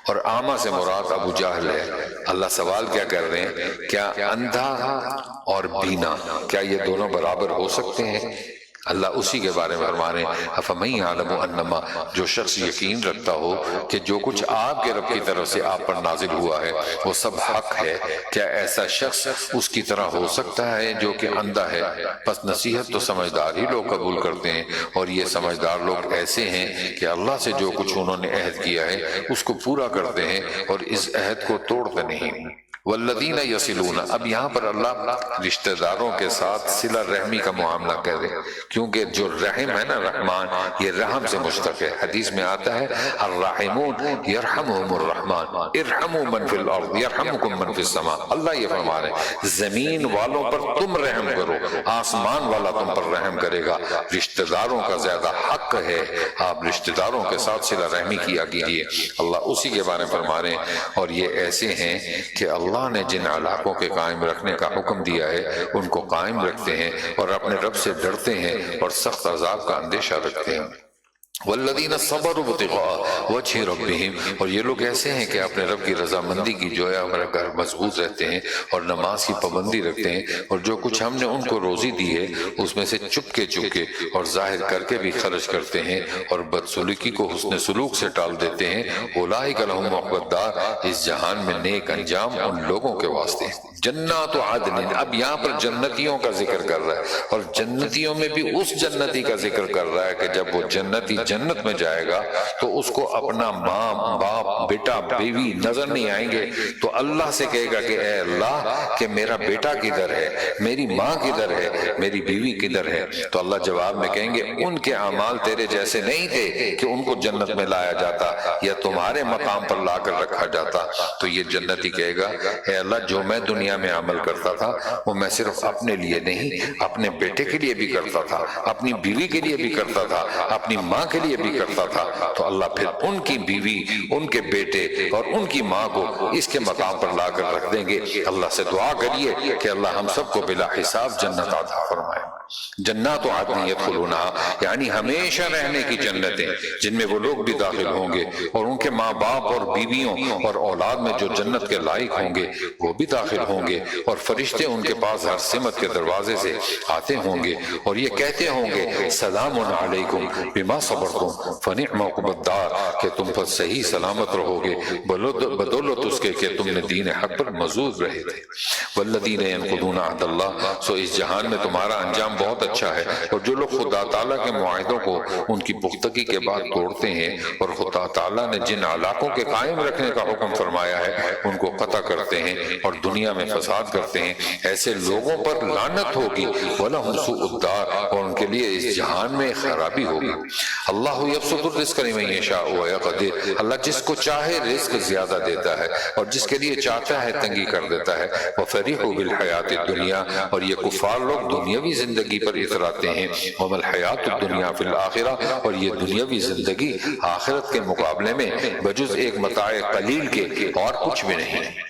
اور اعمیٰ سے مراد ابو جہل ہے۔ اللہ سوال کیا کر رہے ہیں؟ کیا اندھا اور بینا کیا یہ دونوں برابر ہو سکتے ہیں؟ اللہ اسی کے بارے میں فرما رہے ہیں أَفَمَنْ يَعْلَمُ أَنَّمَا، جو شخص یقین رکھتا ہو کہ جو کچھ آپ کے رب کی طرف سے آپ پر نازل ہوا ہے وہ سب حق ہے، کیا ایسا شخص اس کی طرح ہو سکتا ہے جو کہ اندھا ہے؟ پس نصیحت تو سمجھدار ہی لوگ قبول کرتے ہیں، اور یہ سمجھدار لوگ ایسے ہیں کہ اللہ سے جو کچھ انہوں نے عہد کیا ہے اس کو پورا کرتے ہیں اور اس عہد کو توڑتے نہیں۔ والذین یصلون، اب یہاں پر اللہ رشتہ داروں کے ساتھ صلہ رحمی کا معاملہ کر رہے ہیں، کیونکہ جو رحم ہے نا، رحمان، یہ رحم سے مشتق ہے۔ حدیث میں آتا ہے الراحمون یرحمہم الرحمن ارحموا من فی الارض یرحمکم من فی السماء۔ اللہ یہ فرما رہے ہیں زمین والوں پر تم رحم کرو، آسمان والا تم پر رحم کرے گا۔ رشتہ داروں کا زیادہ حق ہے، آپ رشتہ داروں کے ساتھ صلہ رحمی کیا کیجیے۔ اللہ اسی کے بارے میں فرما رہے ہیں، اور یہ ایسے ہیں کہ اللہ نے جن علاقوں کے قائم رکھنے کا حکم دیا ہے ان کو قائم رکھتے ہیں اور اپنے رب سے ڈرتے ہیں اور سخت عذاب کا اندیشہ رکھتے ہیں۔ والذین صبروا ابتغاء وجہ ربہم، اور یہ لوگ ایسے ہیں کہ اپنے رب کی رضامندی کی جو ہے ہمارا گھر مضبوط رہتے ہیں اور نماز کی پابندی رکھتے ہیں، اور جو کچھ ہم نے ان کو روزی دی ہے اس میں سے چپکے چپکے اور ظاہر کر کے بھی خرچ کرتے ہیں، اور بدسلوکی کو حسن سلوک سے ٹال دیتے ہیں۔ اولئک لہم عقبی الدار، اس جہان میں نیک انجام ان لوگوں کے واسطے۔ جنات عدن، اب یہاں پر جنتیوں کا ذکر کر رہا ہے، اور جنتیوں میں بھی اس جنتی کا ذکر کر رہا ہے کہ جب وہ جنتی جنت میں جائے گا تو اس کو اپنا ماں باپ بیٹا بیوی نظر نہیں آئیں گے، تو اللہ سے کہے گا کہ اے اللہ کہ میرا بیٹا کدھر ہے، میری ماں کدھر ہے، میری بیوی کدھر ہے؟ تو اللہ جواب میں کہیں گے ان کے اعمال تیرے جیسے نہیں تھے کہ ان کو جنت میں لایا جاتا یا تمہارے مقام پر لا کر رکھا جاتا۔ تو یہ جنتی کہے گا اے اللہ جو میں دنیا میں عمل کرتا تھا وہ میں صرف اپنے لیے نہیں، اپنے بیٹے کے لیے بھی کرتا تھا، اپنی بیوی کے لیے بھی کرتا تھا، اپنی ماں کے لیے بھی کرتا تھا۔ تو اللہ پھر ان کی بیوی، ان کے بیٹے اور ان کی ماں کو اس کے مقام پر لا کر رکھ دیں گے۔ اللہ سے دعا کریے کہ اللہ ہم سب کو بلا حساب جنت عطا فرمائے۔ جنات عدن یدخلونہا یعنی ہمیشہ رہنے کی جنتیں، جن میں وہ لوگ بھی داخل ہوں گے اور ان کے ماں باپ اور بیویوں اور اولاد میں جو جنت کے لائق ہوں گے وہ بھی داخل ہوں گے، اور فرشتے ان کے پاس ہر سمت کے دروازے سے آتے ہوں گے اور یہ کہتے ہوں گے سلام علیکم بما صبرتم فنعم عقبی الدار، کہ تم پر صحیح سلامت رہو گے بدولت اس کے کہ تم نے دین حق پر مضبوط رہے تھے۔ والذین ینقضون عہد اللہ، سو اس جہان میں تمہارا انجام بہت اچھا ہے، اور جو لوگ خدا تعالیٰ کے معاہدوں کو ان کی پختگی کے بعد توڑتے ہیں اور خدا تعالیٰ نے جن علاقوں کے قائم رکھنے کا حکم فرمایا ہے ان کو قطع کرتے ہیں اور دنیا میں فساد کرتے ہیں، ایسے لوگوں پر لعنت ہوگی وَلَهُمْ سُوءُ الدَّارِ، اور ان کے لیے اس جہان میں خرابی ہوگی۔ اللہ یبسط الرزق لمن یشاء ویقدر، اللہ جس کو چاہے رزق زیادہ دیتا ہے اور جس کے لیے چاہتا ہے تنگی کر دیتا ہے۔ وَفَرِحُوا بِالْحَيَاةِ الدُّنْيَا، اور یہ کفار لوگ دنیاوی زندگی پر اتراتے ہیں۔ وَمَا الْحَيَاةُ الدُّنْيَا فِي الْآخِرَةِ، اور یہ دنیاوی زندگی آخرت کے مقابلے میں بجز ایک متاع قلیل کے اور کچھ بھی نہیں۔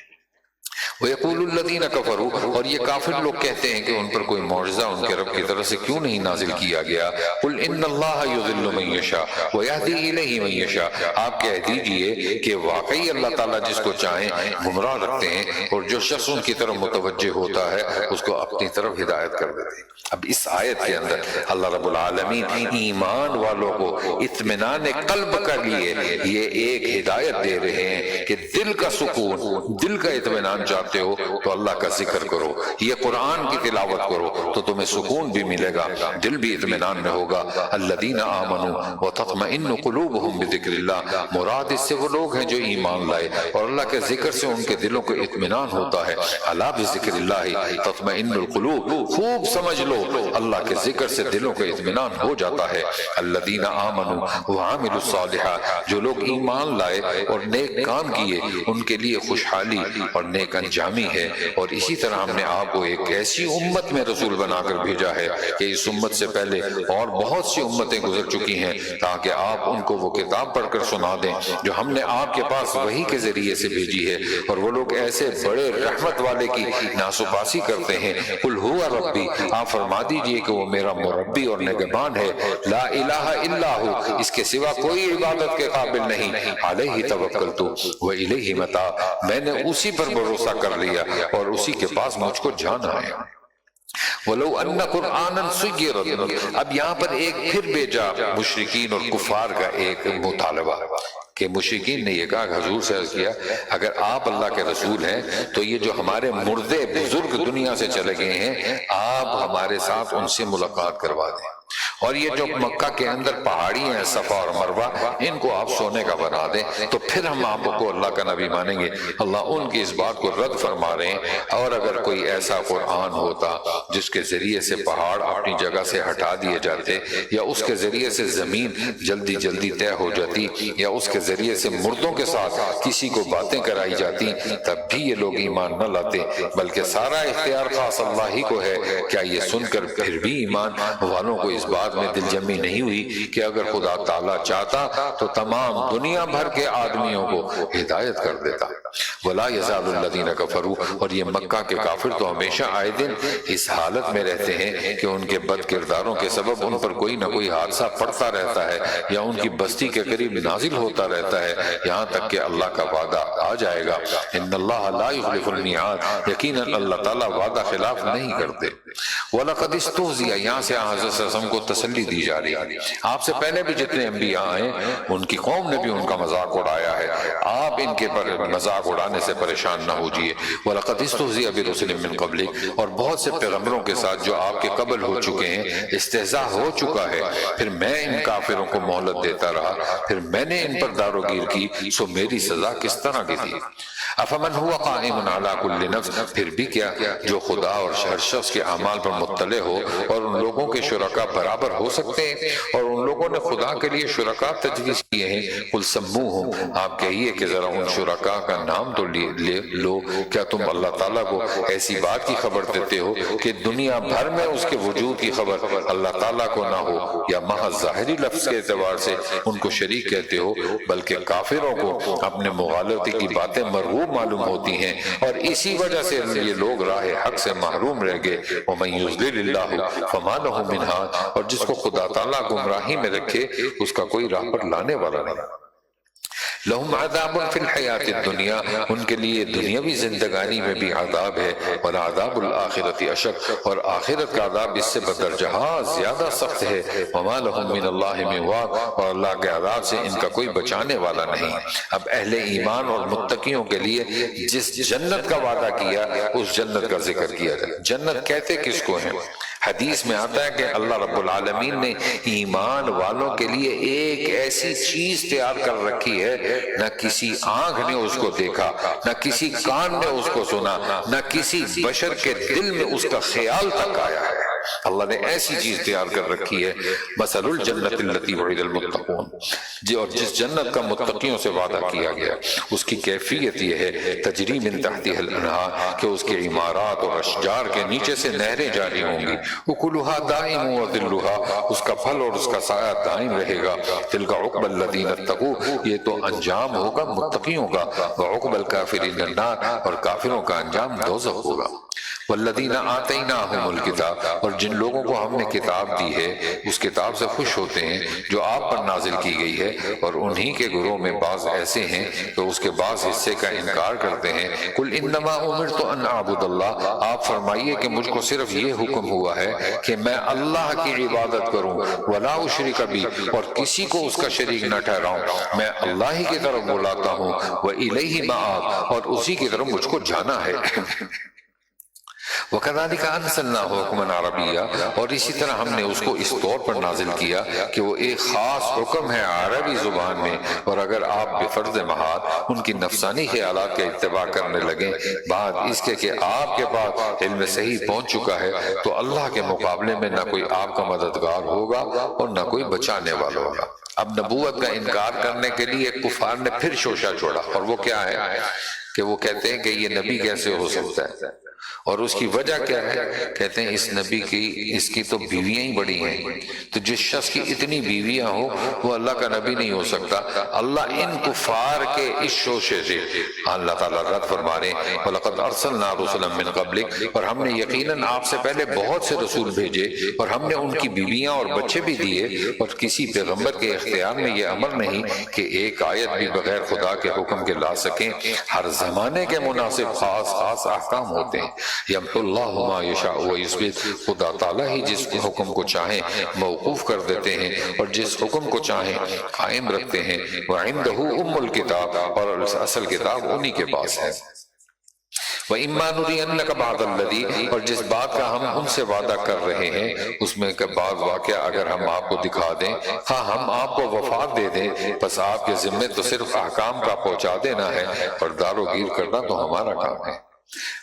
وَيَقُولُ الَّذِينَ كَفَرُوا، اور یہ کافر لوگ کہتے ہیں کہ ان پر کوئی معجزہ ان کے رب کی طرف سے کیوں نہیں نازل کیا گیا۔ قُلْ إِنَّ اللَّهَ يُضِلُّ مَن يَشَاءُ وَيَهْدِي إِلَيْهِ مَن يَشَاءُ، آپ کہہ دیجئے کہ واقعی اللہ تعالیٰ جس کو چاہیں گمراہ رکھتے ہیں اور جو شخص ان کی طرف متوجہ ہوتا ہے اس کو اپنی طرف ہدایت کر دیتے ہیں۔ اب اس آیت کے اندر اللہ رب العالمین ایمان والوں کو اطمینان قلب کے لیے یہ ایک ہدایت دے رہے ہیں کہ دل کا سکون، دل کا اطمینان چاہتے ہو تو اللہ کا ذکر کرو، یہ قرآن کی تلاوت کرو تو تمہیں سکون بھی ملے گا، دل بھی اطمینان میں ہوگا۔ الذین آمنوا وتطمئن قلوبہم بذکر اللہ، مراد اس سے وہ لوگ ہیں جو ایمان لائے اور اللہ کے ذکر سے ان کے دلوں کو اطمینان ہوتا ہے۔ الا بذکر اللہ تطمئن القلوب، خوب سمجھ لو اللہ کے ذکر سے دلوں کو اطمینان ہو جاتا ہے۔ الذین آمنوا وعملوا الصالحات، جو لوگ ایمان لائے اور نیک کام کیے ان کے لیے خوشحالی اور نیک انجامی ہے۔ اور اسی طرح ہم نے آپ کو ایک ایسی امت میں رسول بنا کر بھیجا ہے کہ اس امت سے پہلے اور بہت سی امتیں گزر چکی ہیں تاکہ آپ ان کو وہ کتاب پڑھ کر سنا دیں جو ہم نے آپ کے پاس وحی کے ذریعے سے بھیجی ہے، اور وہ لوگ ایسے بڑے رحمت والے کی ناسپاسی کرتے ہیں۔ قل هو ربی، آپ فرما دیجئے کہ وہ میرا مربی اور نگہبان ہے، لا الہ الا ہو، اس کے سوا کوئی عبادت کے قابل نہیں، علیہ توکلت و الیہ متاب، میں نے اسی پر بھروسہ کر لیا اور اسی کے پاس مجھ کو جانا ہے۔ وَلَوْ أَنَّ قُرْآنًا سُيِّرَتْ، اب یہاں پر ایک پھر بھیجا مشرکین اور کفار کا ایک مطالبہ کہ مشرکین نے یہ کہا کہ حضور سے عرض کیا اگر آپ اللہ کے رسول ہیں تو یہ جو ہمارے مردے بزرگ دنیا سے چلے گئے ہیں آپ ہمارے ساتھ ان سے ملاقات کروا دیں، اور یہ جو مکہ کے اندر پہاڑی ہیں صفا اور مروہ ان کو آپ سونے کا بنا دیں تو پھر ہم آپ کو اللہ کا نبی مانیں گے۔ اللہ ان کی اس بات کو رد فرما رہے ہیں، اور اگر کوئی ایسا قرآن ہوتا جس کے ذریعے سے پہاڑ اپنی جگہ سے ہٹا دیے جاتے یا اس کے ذریعے سے زمین جلدی جلدی طے ہو جاتی یا اس کے ذریعے سے مردوں کے ساتھ کسی کو باتیں کرائی جاتی تب بھی یہ لوگ ایمان نہ لاتے، بلکہ سارا اختیار خاص اللہ ہی کو ہے۔ کیا یہ سن کر پھر بھی ایمان والوں کو اس بات میں دل جمی نہیں ہوئی کہ اگر خدا تعالیٰ چاہتا تو تمام دنیا بھر کے آدمیوں کو ہدایت کر دیتا۔ وَلَا يَزَالُ الَّذِينَ كَفَرُوا، اور یہ مکہ کے کافر تو ہمیشہ آئے دن اس حالت میں رہتے ہیں کہ ان کے بد کرداروں کے سبب ان پر کوئی نہ کوئی حادثہ پڑتا رہتا ہے یا ان کی بستی کے قریب نازل ہوتا رہتا ہے، یہاں تک کہ اللہ کا وعدہ آ جائے گا۔ ان اللہ لا يخلف الميعاد، یقیناً اللہ تعالیٰ وعدہ خلاف نہیں کرتے۔ وَلَقَدِ اسْتُهْزِئَ، یہاں سے حضرت صلی اللہ علیہ وسلم کو تسلی دی جا رہی ہے، آپ سے پہلے بھی جتنے انبیاء ہیں ان کی قوم نے بھی ان کا مذاق اڑایا ہے، آپ ان کے پر مذاق مذاق اڑانے سے پریشان نہ ہوجیے۔ وَلَقَدِ اسْتُهْزِئَ بِرُسُلٍ مِّن قَبْلِكَ، اور بہت سے پیغمبروں کے ساتھ جو آپ کے قبل ہو چکے ہیں استہزاء ہو چکا ہے، پھر میں ان کافروں کو مہلت دیتا رہا، پھر میں نے ان پر دار و گیر کی، سو میری سزا کس طرح کی تھی۔ افمن هو قائم علی کل نفس، پھر بھی کیا جو خدا اور ہر شخص کے اعمال پر مطلع ہو اور ان لوگوں کے شرکاء برابر ہو سکتے ہیں، اور ان لوگوں نے خدا کے لیے شرکاء تجویز کیے ہیں، قل سموہم، آپ کہیے کہ ذرا ان شرکاء کا نام تو لے لو۔ کیا تم اللہ تعالیٰ کو ایسی بات کی خبر دیتے ہو کہ دنیا بھر میں اس کے وجود کی خبر اللہ تعالیٰ کو نہ ہو، یا محض ظاہری لفظ کے اعتبار سے ان کو شریک کہتے ہو؟ بلکہ کافروں کو اپنے مغالطے کی باتیں مرغوب معلوم ہوتی ہیں، اور اسی وجہ سے یہ لوگ راہ حق سے محروم رہ گئے۔ وَمَن يُضْلِلِ اللَّهُ فَمَا لَهُ مِنْ هَادٍ، اور جس کو خدا تعالیٰ گمراہی میں رکھے اس کا کوئی راہ پر لانے والا نہیں۔ لہم عذاب فی الحیات الدنیا، ان کے لیے دنیاوی زندگانی میں بھی عذاب ہے، وَلَعَذَابُ الْآخِرَةِ أَشَدُّ، اور آخرت کا عذاب اس سے بدرجہ زیادہ سخت ہے۔ وَمَا لَهُم مِّنَ اللَّهِ مِن وَاقٍ، اور اللہ کے عذاب سے ان کا کوئی بچانے والا نہیں۔ اب اہل ایمان اور متقیوں کے لیے جس جنت کا وعدہ کیا اس جنت کا ذکر کیا جائے۔ جنت کہتے کس کو ہیں؟ حدیث میں آتا ہے کہ اللہ رب العالمین نے ایمان والوں کے لیے ایک ایسی چیز تیار کر رکھی ہے، نہ کسی آنکھ نے اس کو دیکھا، نہ کسی کان نے اس کو سنا، نہ کسی بشر کے دل میں اس کا خیال تک آیا ہے۔ اللہ نے ایسی چیز تیار کر رکھی ہے، مثل الجنت التی وعد المتقون، اور جس جنت کا متقیوں سے وعدہ کیا گیا اس کی کیفیت یہ ہے، تجری من تحتها الانہار، کہ اس کے عمارات اور اشجار کے نیچے سے نہریں جاری ہوں گی، اکلھا دائم وظلھا، اس کا پھل اور اس کا سایہ دائم رہے گا، تلک عقبی الذین اتقوا، یہ تو انجام ہوگا متقیوں کا، وعقبی الکافرین النار، اور کافروں کا انجام دوزخ ہوگا۔ والذین آتیناہم الکتاب، اور جن لوگوں کو ہم نے کتاب دی ہے اس کتاب سے خوش ہوتے ہیں جو آپ پر نازل کی گئی ہے، اور انہی کے گروہ میں بعض ایسے ہیں تو اس کے بعض حصے کا انکار کرتے ہیں۔ قل انما امرت ان اعبد اللہ، آپ فرمائیے کہ مجھ کو صرف یہ حکم ہوا ہے کہ میں اللہ کی عبادت کروں، ولا اشرک بی، اور کسی کو اس کا شریک نہ ٹھہراؤں، میں اللہ ہی کی طرف بلاتا ہوں، وإلیہ مآب، اور اسی کی طرف مجھ کو جانا ہے۔ وَكَذَلِكَ أَنزَلْنَاهُ حُكْمًا عَرَبِيًّا، اور اسی طرح ہم نے اس کو اس طور پر نازل کیا کہ وہ ایک خاص حکم ہے عربی زبان میں، اور اگر آپ بفرض محال ان کی نفسانی خیالات کا اتباع کرنے لگیں بعد اس کے کہ آپ کے پاس علم صحیح پہنچ چکا ہے، تو اللہ کے مقابلے میں نہ کوئی آپ کا مددگار ہوگا اور نہ کوئی بچانے والا ہوگا۔ اب نبوت کا انکار کرنے کے لیے کفار نے پھر شوشہ چھوڑا، اور وہ کیا ہے کہ وہ کہتے ہیں کہ یہ نبی کیسے ہو سکتا ہے، اور اس کی وجہ کیا ہے؟ کہتے ہیں اس کی تو بیویاں ہی بڑی ہیں، تو جس شخص کی اتنی بیویاں ہو وہ اللہ کا نبی نہیں ہو سکتا۔ اللہ ان کفار کے اس شوشے سے اللہ تعالیٰ رد فرما رہے ہیں، وَلَقَدْ أَرْسَلْنَا رُسُلًا مِّن قَبْلِكَ، اور ہم نے یقیناً آپ سے پہلے بہت سے رسول بھیجے، اور ہم نے ان کی بیویاں اور بچے بھی دیے، اور کسی پیغمبر کے اختیار میں یہ امر نہیں کہ ایک آیت بھی بغیر خدا کے حکم کے لا سکیں۔ ہر زمانے کے مناسب خاص احکام ہوتے ہیں۔ یمحو اللہ ما یشاء ویثبت، خدا تعالیٰ ہی جس حکم کو چاہیں موقوف کر دیتے ہیں اور جس حکم کو چاہیں قائم رکھتے ہیں۔ وعندہ ام الکتاب، اور اصل کتاب انہی کے پاس ہے۔ وَإِمَّا نُرِيَنَّكَ بَعْضَ الَّذِي، اور جس بات کا ہم ان سے وعدہ کر رہے ہیں اس میں کا بعض واقعہ اگر ہم آپ کو دکھا دیں، ہاں ہم آپ کو وفات دے دیں، پس آپ کے ذمے تو صرف احکام کا پہنچا دینا ہے، اور دار و گیر کرنا تو ہمارا کام ہے۔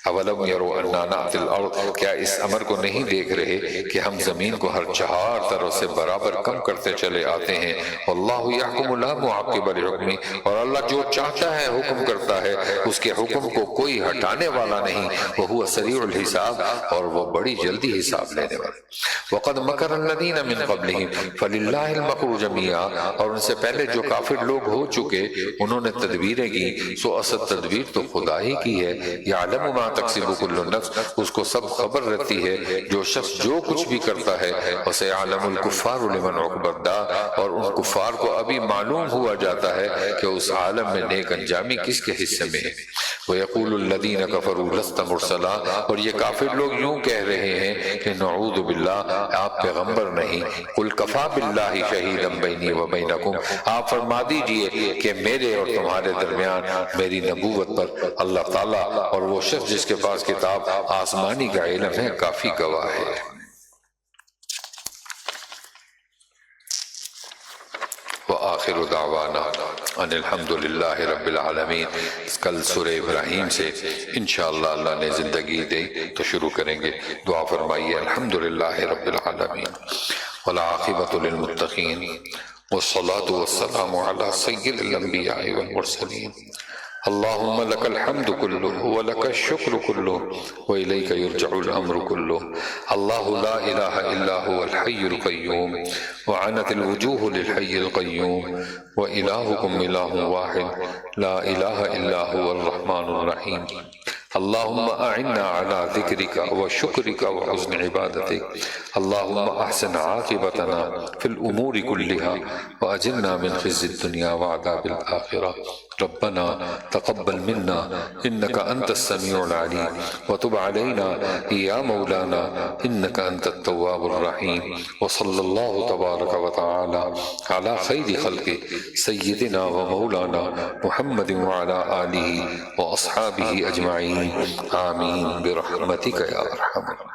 اولم یرو انا نأتی الارض، کیا اس امر کو نہیں دیکھ رہے کہ ہم زمین کو ہر چہار طرف سے برابر کم کرتے چلے آتے ہیں۔ واللہ یحکم لا معقب لحکمہ، اور اللہ جو چاہتا ہے حکم کرتا ہے، اس کے حکم کو کوئی ہٹانے والا نہیں۔ وہو سریع الحساب، اور وہ بڑی جلدی حساب لینے والا۔ وقد مکر الذین من قبلہم فللہ المکر جمیعا، اور ان سے پہلے جو کافر لوگ ہو چکے انہوں نے تدبیریں کی، سو اصل تدبیر تو خدا ہی کی ہے۔ یعلم ما تکسب کل نفس، اس کو سب خبر رہتی ہے جو شخص جو کچھ بھی کرتا ہے۔ وسيعلم الكفار لمن عقبى الدار، اور ان کفار کو ابھی معلوم ہوا جاتا ہے کہ اس عالم میں نیک انجامی کس کے حصے میں ہے۔ وَيَقُولُ الَّذِينَ كَفَرُوا لَسْتَ مُرْسَلًا، اور یہ کافر لوگ یوں کہہ رہے ہیں کہ نعوذ باللہ آپ پیغمبر نہیں۔ قُلْ كَفَى بِاللَّهِ شَهِيدًا بَيْنِي وَبَيْنَكُمْ، آپ فرما دیجئے کہ میرے اور تمہارے درمیان میری نبوت پر اللہ تعالیٰ اور وہ شخص جس کے پاس کتاب آسمانی کا علم ہے کافی گواہ ہے۔ وآخر دعوانا ان الحمد للہ رب العالمین۔ کل سورہ ابراہیم سے انشاءاللہ اللہ نے زندگی دی تو شروع کریں گے۔ دعا فرمائیے الحمدللہ رب العالمین والعاقبۃ للمتقین والصلاة والسلام علی سید الانبیاء والمرسلین۔ اللہم لک الحمد کلہ ولک الشکر کلہ وإلیک یرجع الامر کلہ۔ اللہ لا الہ الا هو الحی القیوم وعنت الوجوہ للحی القیوم وإلہکم الہ واحد لا الہ الا هو الرحمن الرحیم۔ اللہم اعنا علی ذکرک وشکرک وحسن عبادتک۔ اللہم احسن عاقبتنا فی الامور کلہا واجرنا من خزي الدنیا وعذاب الآخرہ۔ ربنا تقبل منا انك انت السميع العليم وتب علينا يا مولانا انك انت التواب الرحيم۔ وصلى الله تبارك وتعالى على خير خلقه سيدنا ومولانا محمد وعلى آله واصحابه اجمعين آمين برحمتك يا ارحم الراحمين۔